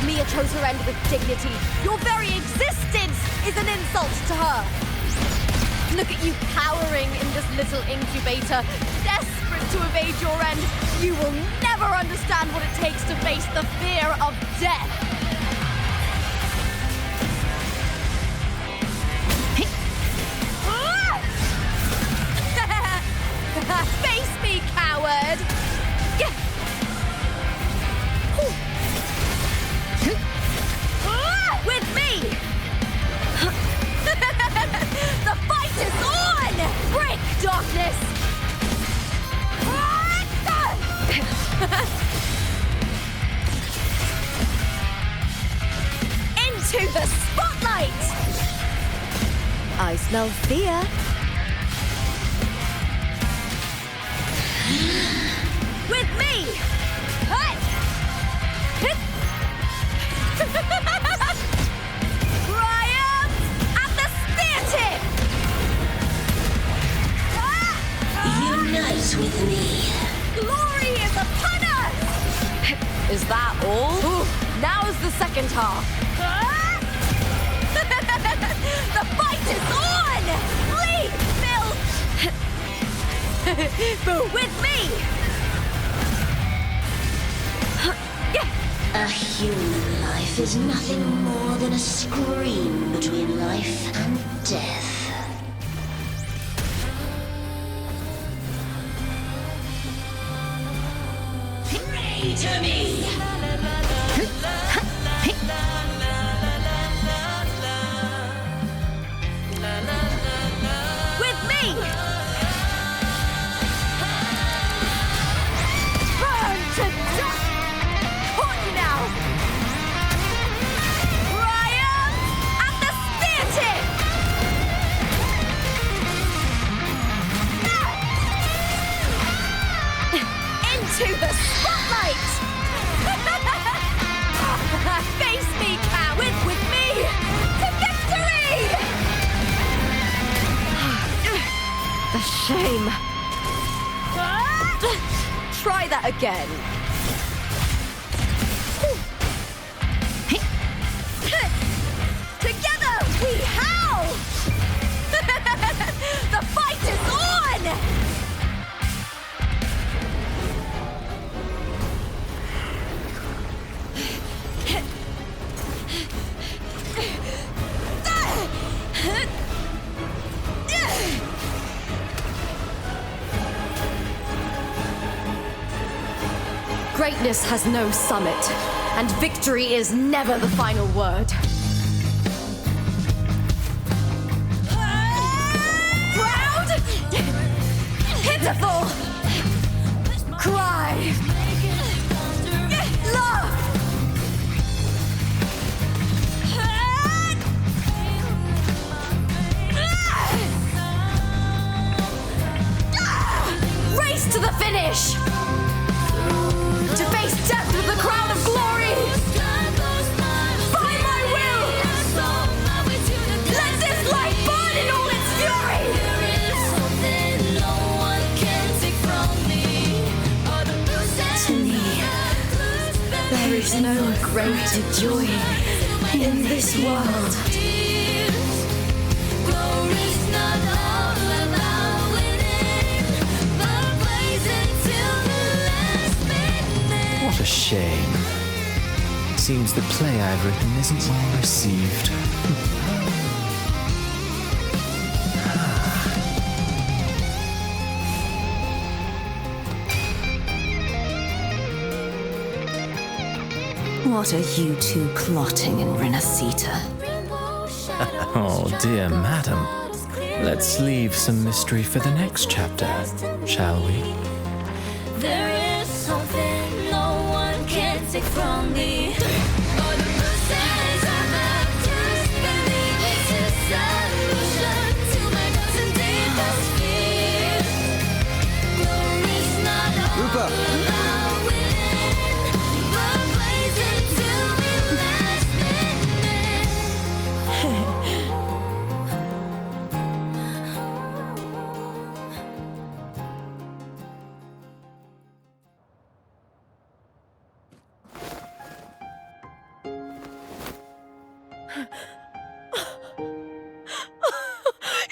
Mya chose her end with dignity. Your very existence is an insult to her. Look at you cowering in this little incubator, desperate to evade your end. You will never understand what it takes to face the fear of death. Face me, coward! With me! The fight is on! Break, darkness! Into the spotlight! I smell fear. With me! Triumph at the spear tip! Unite with me. Glory is upon us! Is that all? Ooh, now's the second half. The fight is on! Bleed, Phil! Boo with me! A human life is nothing more than a scream between life and death. Pray to me! With me! Burn to dust! Haunt you now! Triumph at the spear tip! Into the spotlight! Face me, coward! With me! To victory! The shame. Try that again. Together we howl! The fight is on! Greatness has no summit, and victory is never the final word. Proud! Pitiful! Cry! Love! Race to the finish! To face death with the crown of glory! By my will! Let this light burn in all its fury! To me, there is no greater joy in this world. What a shame. Seems the play I've written isn't well received. What are you two plotting in Rinascita? Oh, dear madam. Let's leave some mystery for the next chapter, shall we? There is something no one can take from me. Lupa!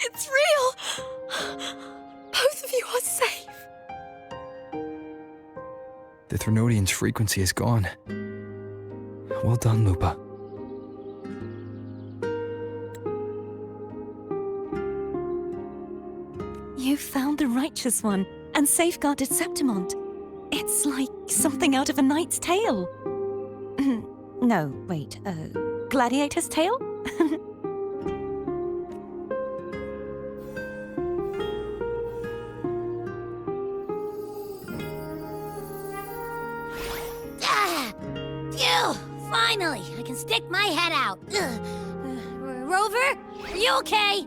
It's real! Both of you are safe. The Threnodian's frequency is gone. Well done, Lupa. You found the righteous one and safeguarded Septimont. It's like something out of a knight's tale. No, wait, gladiator's tale? Phew! Finally, I can stick my head out. Rover, are you okay?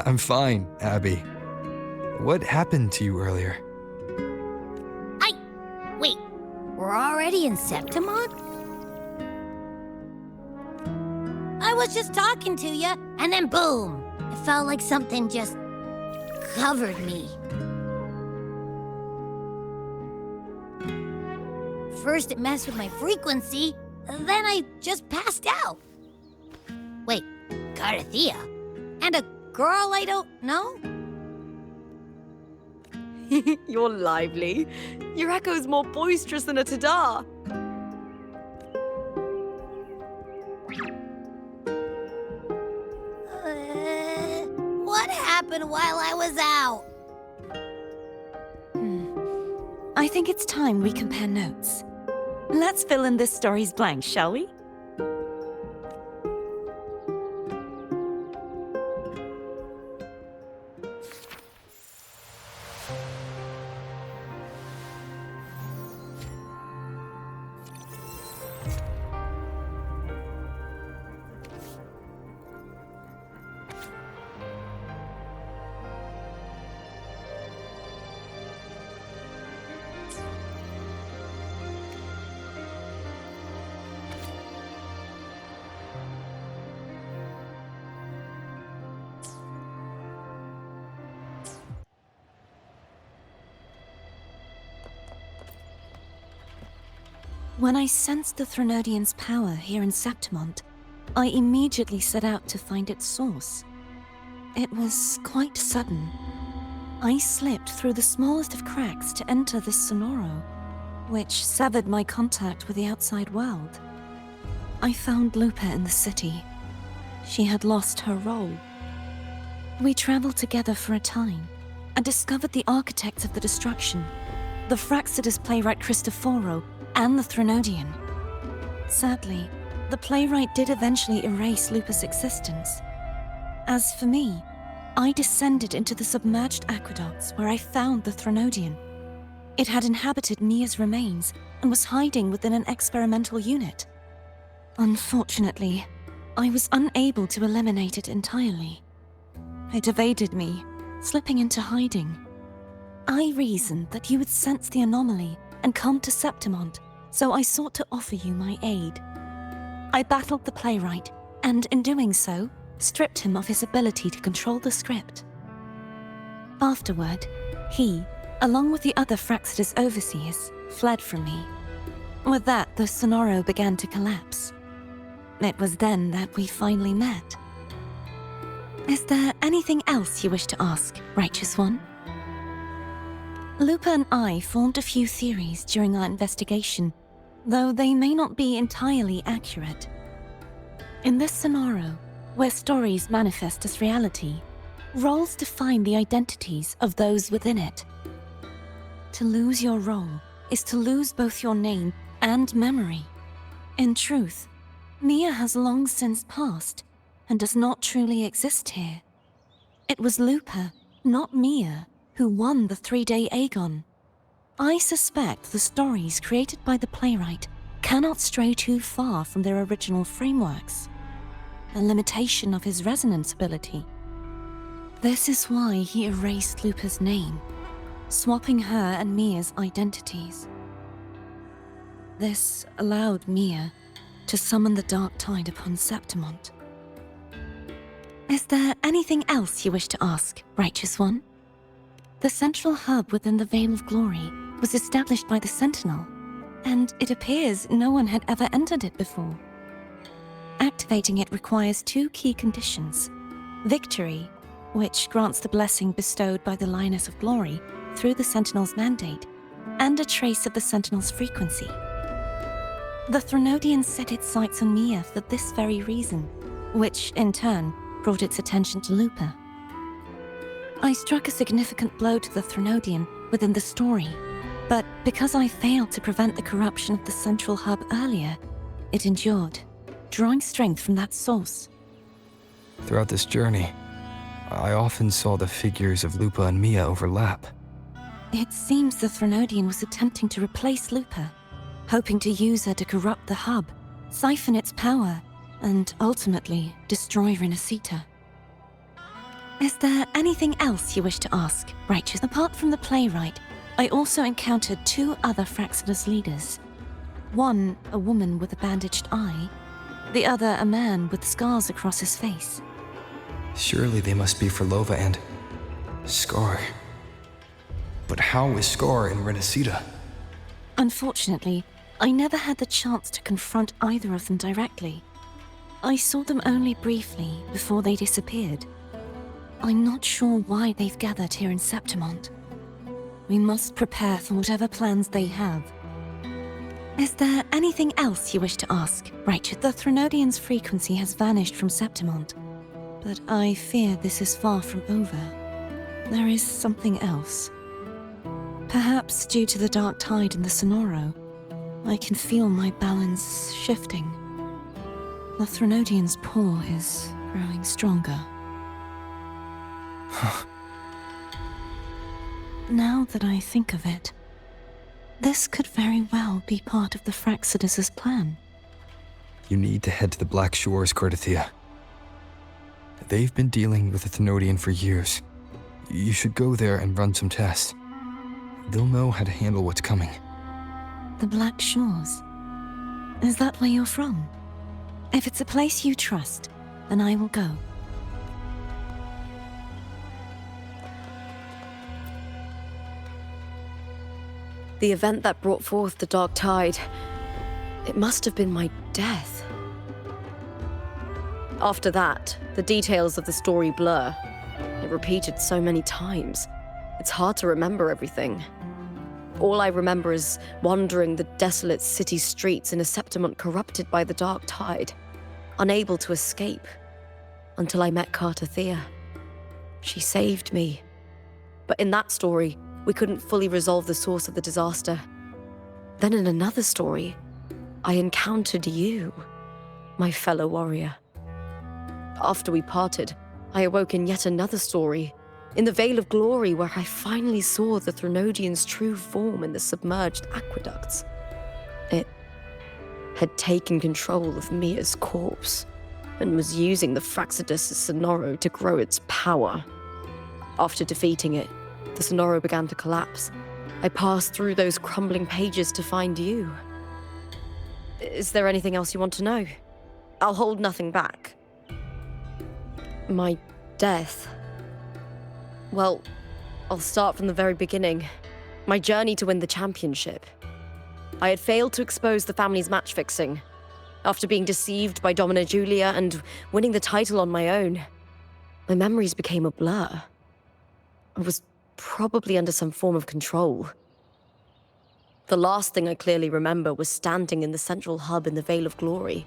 I'm fine, Abby. What happened to you earlier? We're already in Septimont? I was just talking to you, and then boom! It felt like something just covered me. First it messed with my frequency, then I just passed out. Wait, Cartethyia? And a girl I don't know? You're lively. Your echo's more boisterous than a Tadar. What happened while I was out? I think it's time we compare notes. Let's fill in this story's blanks, shall we? When I sensed the Threnodian's power here in Septimont, I immediately set out to find its source. It was quite sudden. I slipped through the smallest of cracks to enter this Sonoro, which severed my contact with the outside world. I found Lupa in the city. She had lost her role. We traveled together for a time and discovered the architects of the destruction, the Phrolova playwright Cristoforo, and the Threnodian. Sadly, the playwright did eventually erase Lupa's existence. As for me, I descended into the submerged aqueducts where I found the Threnodian. It had inhabited Mya's remains and was hiding within an experimental unit. Unfortunately, I was unable to eliminate it entirely. It evaded me, slipping into hiding. I reasoned that you would sense the anomaly and come to Septimont, so I sought to offer you my aid. I battled the playwright, and in doing so, stripped him of his ability to control the script. Afterward, he, along with the other Phrolova overseers, fled from me. With that, the Sonoro began to collapse. It was then that we finally met. Is there anything else you wish to ask, Righteous One? Lupa and I formed a few theories during our investigation, though they may not be entirely accurate. In this Sonoro, where stories manifest as reality, roles define the identities of those within it. To lose your role is to lose both your name and memory. In truth, Mya has long since passed and does not truly exist here. It was Lupa, not Mya, who won the 3-day Aegon. I suspect the stories created by the playwright cannot stray too far from their original frameworks, a limitation of his resonance ability. This is why he erased Lupa's name, swapping her and Mya's identities. This allowed Mya to summon the Dark Tide upon Septimont. Is there anything else you wish to ask, Righteous One? The central hub within the Vale of Glory was established by the Sentinel, and it appears no one had ever entered it before. Activating it requires 2 key conditions: victory, which grants the blessing bestowed by the Lioness of Glory through the Sentinel's mandate, and a trace of the Sentinel's frequency. The Threnodian set its sights on Mya for this very reason, which, in turn, brought its attention to Lupa. I struck a significant blow to the Threnodian within the story, but because I failed to prevent the corruption of the central hub earlier, it endured, drawing strength from that source. Throughout this journey, I often saw the figures of Lupa and Mya overlap. It seems the Threnodian was attempting to replace Lupa, hoping to use her to corrupt the hub, siphon its power, and ultimately destroy Rinascita. Is there anything else you wish to ask, Righteous? Apart from the playwright, I also encountered 2 other Phrolova leaders, One, a woman with a bandaged eye. The other, a man with scars across his face. Surely they must be Phrolova and Scar. But how is Scar in Rinascita? Unfortunately, I never had the chance to confront either of them directly. I saw them only briefly before they disappeared. I'm not sure why they've gathered here in Septimont. We must prepare for whatever plans they have. Is there anything else you wish to ask? Right, the Threnodian's frequency has vanished from Septimont, but I fear this is far from over. There is something else. Perhaps due to the dark tide in the Sonoro, I can feel my balance shifting. The Threnodian's paw is growing stronger. Now that I think of it, this could very well be part of the Fractsidus' plan. You need to head to the Black Shores, Cartethyia. They've been dealing with the Thenodian for years. You should go there and run some tests. They'll know how to handle what's coming. The Black Shores? Is that where you're from? If it's a place you trust, then I will go. The event that brought forth the dark tide, it must have been my death. After that, the details of the story blur. It repeated so many times. It's hard to remember everything. All I remember is wandering the desolate city streets in a Septimont corrupted by the dark tide, unable to escape, until I met Cartethyia. She saved me. But in that story, we couldn't fully resolve the source of the disaster. Then in another story, I encountered you, my fellow warrior. After we parted, I awoke in yet another story, in the Vale of Glory, where I finally saw the Threnodian's true form in the submerged aqueducts. It had taken control of Mya's corpse, and was using the Fractsidus' Sonoro to grow its power. After defeating it, the Sonoro began to collapse. I passed through those crumbling pages to find you. Is there anything else you want to know? I'll hold nothing back. My death. Well, I'll start from the very beginning. My journey to win the championship. I had failed to expose the family's match-fixing. After being deceived by Domina Julia and winning the title on my own, my memories became a blur. I was probably under some form of control. The last thing I clearly remember was standing in the central hub in the Vale of Glory,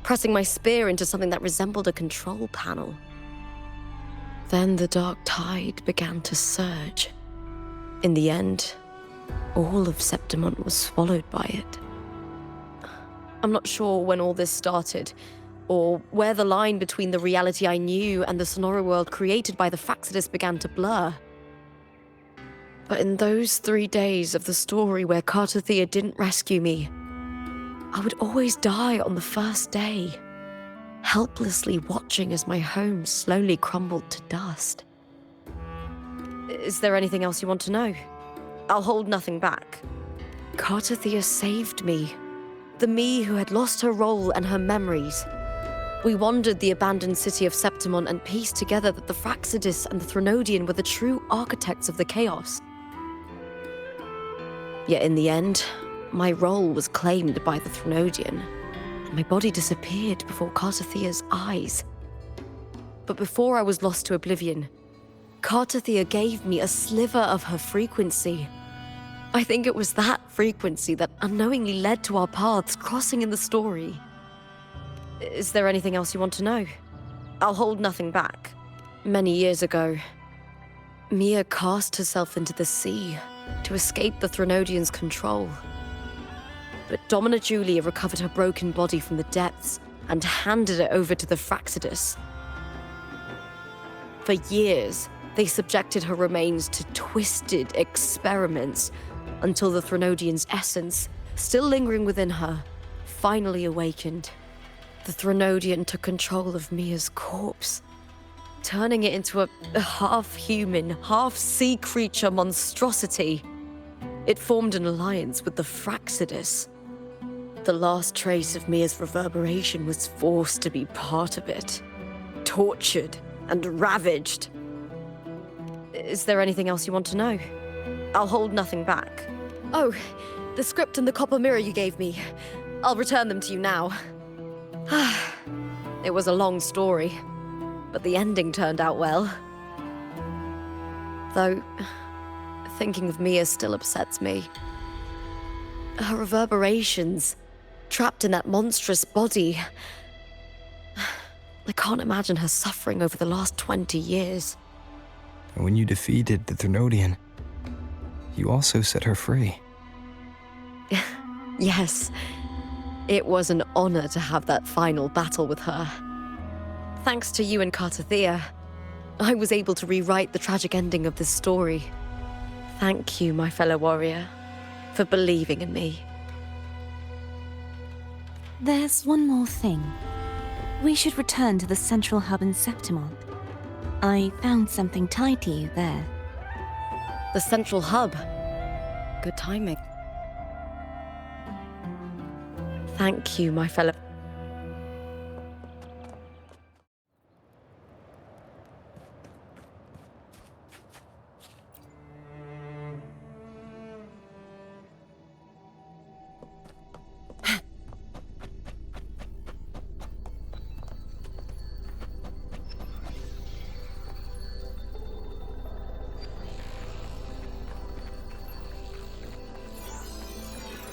pressing my spear into something that resembled a control panel. Then the dark tide began to surge. In the end, all of Septimont was swallowed by it. I'm not sure when all this started, or where the line between the reality I knew and the Sonoro world created by the Fractsidus began to blur. But in those 3 days of the story where Cartethyia didn't rescue me, I would always die on the first day, helplessly watching as my home slowly crumbled to dust. Is there anything else you want to know? I'll hold nothing back. Cartethyia saved me, the me who had lost her role and her memories. We wandered the abandoned city of Septimont and pieced together that the Fractsidus and the Threnodian were the true architects of the chaos. Yet in the end, my role was claimed by the Threnodian, and my body disappeared before Cartethyia's eyes. But before I was lost to oblivion, Cartethyia gave me a sliver of her frequency. I think it was that frequency that unknowingly led to our paths crossing in the story. Is there anything else you want to know? I'll hold nothing back. Many years ago, Mya cast herself into the sea to escape the Threnodian's control. But Domina Julia recovered her broken body from the depths and handed it over to the Fractsidus. For years, they subjected her remains to twisted experiments until the Threnodian's essence, still lingering within her, finally awakened. The Threnodian took control of Mya's corpse, turning it into a half-human, half-sea creature monstrosity. It formed an alliance with the Fractsidus. The last trace of Mya's reverberation was forced to be part of it. Tortured and ravaged. Is there anything else you want to know? I'll hold nothing back. Oh, the script and the copper mirror you gave me. I'll return them to you now. It was a long story, but the ending turned out well. Though, thinking of Mya still upsets me. Her reverberations, trapped in that monstrous body. I can't imagine her suffering over the last 20 years. And when you defeated the Threnodian, you also set her free. Yes. It was an honor to have that final battle with her. Thanks to you and Cartethyia, I was able to rewrite the tragic ending of this story. Thank you, my fellow warrior, for believing in me. There's one more thing. We should return to the central hub in Septimont. I found something tied to you there. The central hub. Good timing. Thank you, my fellow...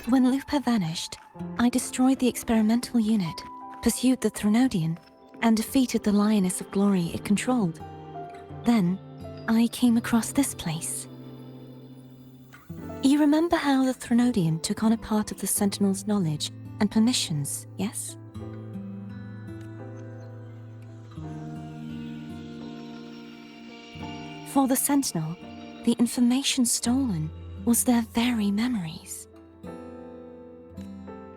When Lupa vanished, I destroyed the experimental unit, pursued the Threnodian, and defeated the Lioness of Glory it controlled. Then, I came across this place. You remember how the Threnodian took on a part of the Sentinel's knowledge and permissions, yes? For the Sentinel, the information stolen was their very memories.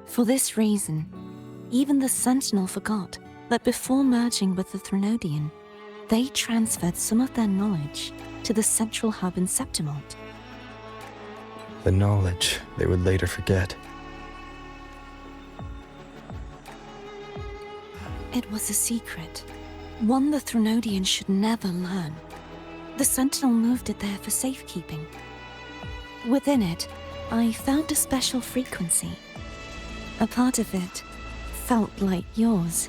For this reason, even the Sentinel forgot that before merging with the Threnodian, they transferred some of their knowledge to the central hub in Septimont. The knowledge they would later forget. It was a secret, one the Threnodian should never learn. The Sentinel moved it there for safekeeping. Within it, I found a special frequency. A part of it felt like yours.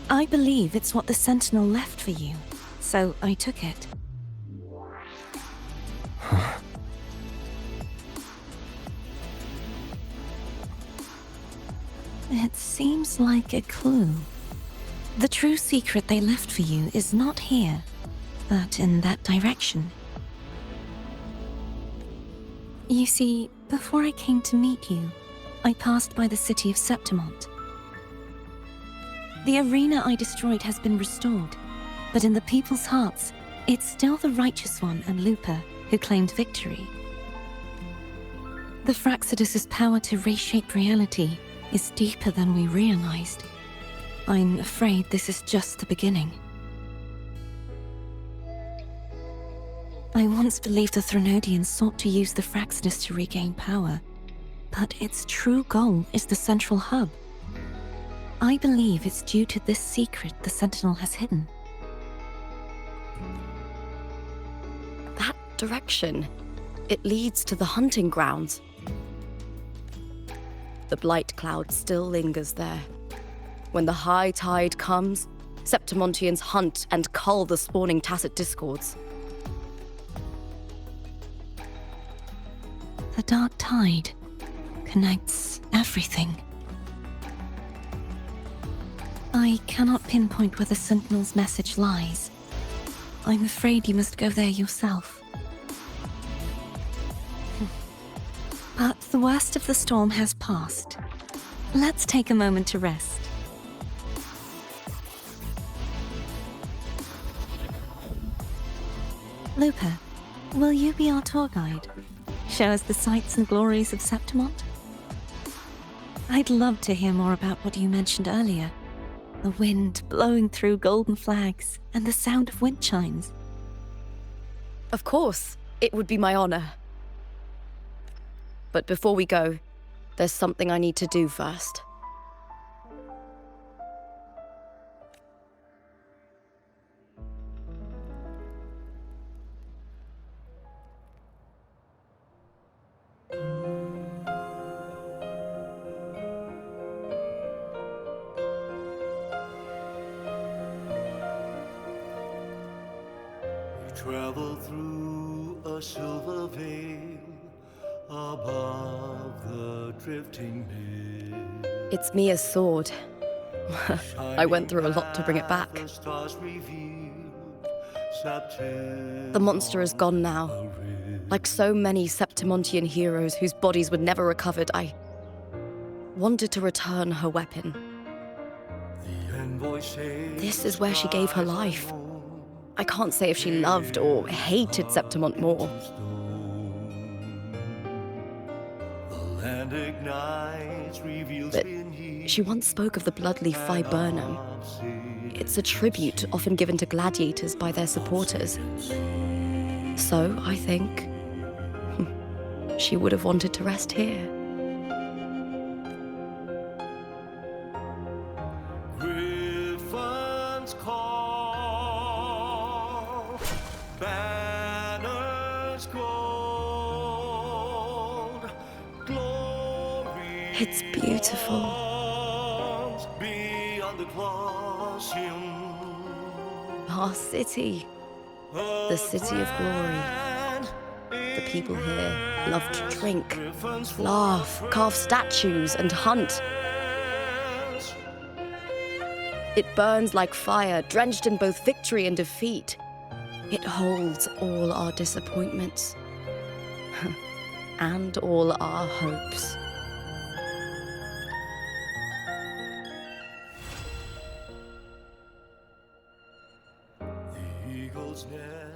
I believe it's what the Sentinel left for you, so I took it. It seems like a clue. The true secret they left for you is not here, but in that direction. You see, before I came to meet you, I passed by the city of Septimont. The arena I destroyed has been restored, but in the people's hearts, it's still the Righteous One and Lupa who claimed victory. The Phrolava's power to reshape reality is deeper than we realized. I'm afraid this is just the beginning. I once believed the Threnodians sought to use the Phrolava to regain power, but its true goal is the central hub. I believe it's due to this secret the Sentinel has hidden. That direction, it leads to the hunting grounds. The blight cloud still lingers there. When the high tide comes, Septimontians hunt and cull the spawning tacit discords. The dark tide connects everything. I cannot pinpoint where the Sentinel's message lies. I'm afraid you must go there yourself. But the worst of the storm has passed. Let's take a moment to rest. Lupa, will you be our tour guide? Show us the sights and glories of Septimont? I'd love to hear more about what you mentioned earlier. The wind blowing through golden flags and the sound of wind chimes. Of course, it would be my honor. But before we go, there's something I need to do first. Travel through a silver veil above the drifting mist. It's Mya's sword. I went through a lot to bring it back. The monster is gone now. Like so many Septimontian heroes whose bodies were never recovered, I wanted to return her weapon. This is where she gave her life. I can't say if she loved or hated Septimont more. But she once spoke of the bloodleaf viburnum. It's a tribute often given to gladiators by their supporters. So, I think, she would have wanted to rest here. It's beautiful. Our city. The city of glory. The people here love to drink, laugh, carve statues, and hunt. It burns like fire, drenched in both victory and defeat. It holds all our disappointments. And all our hopes. The eagle's nest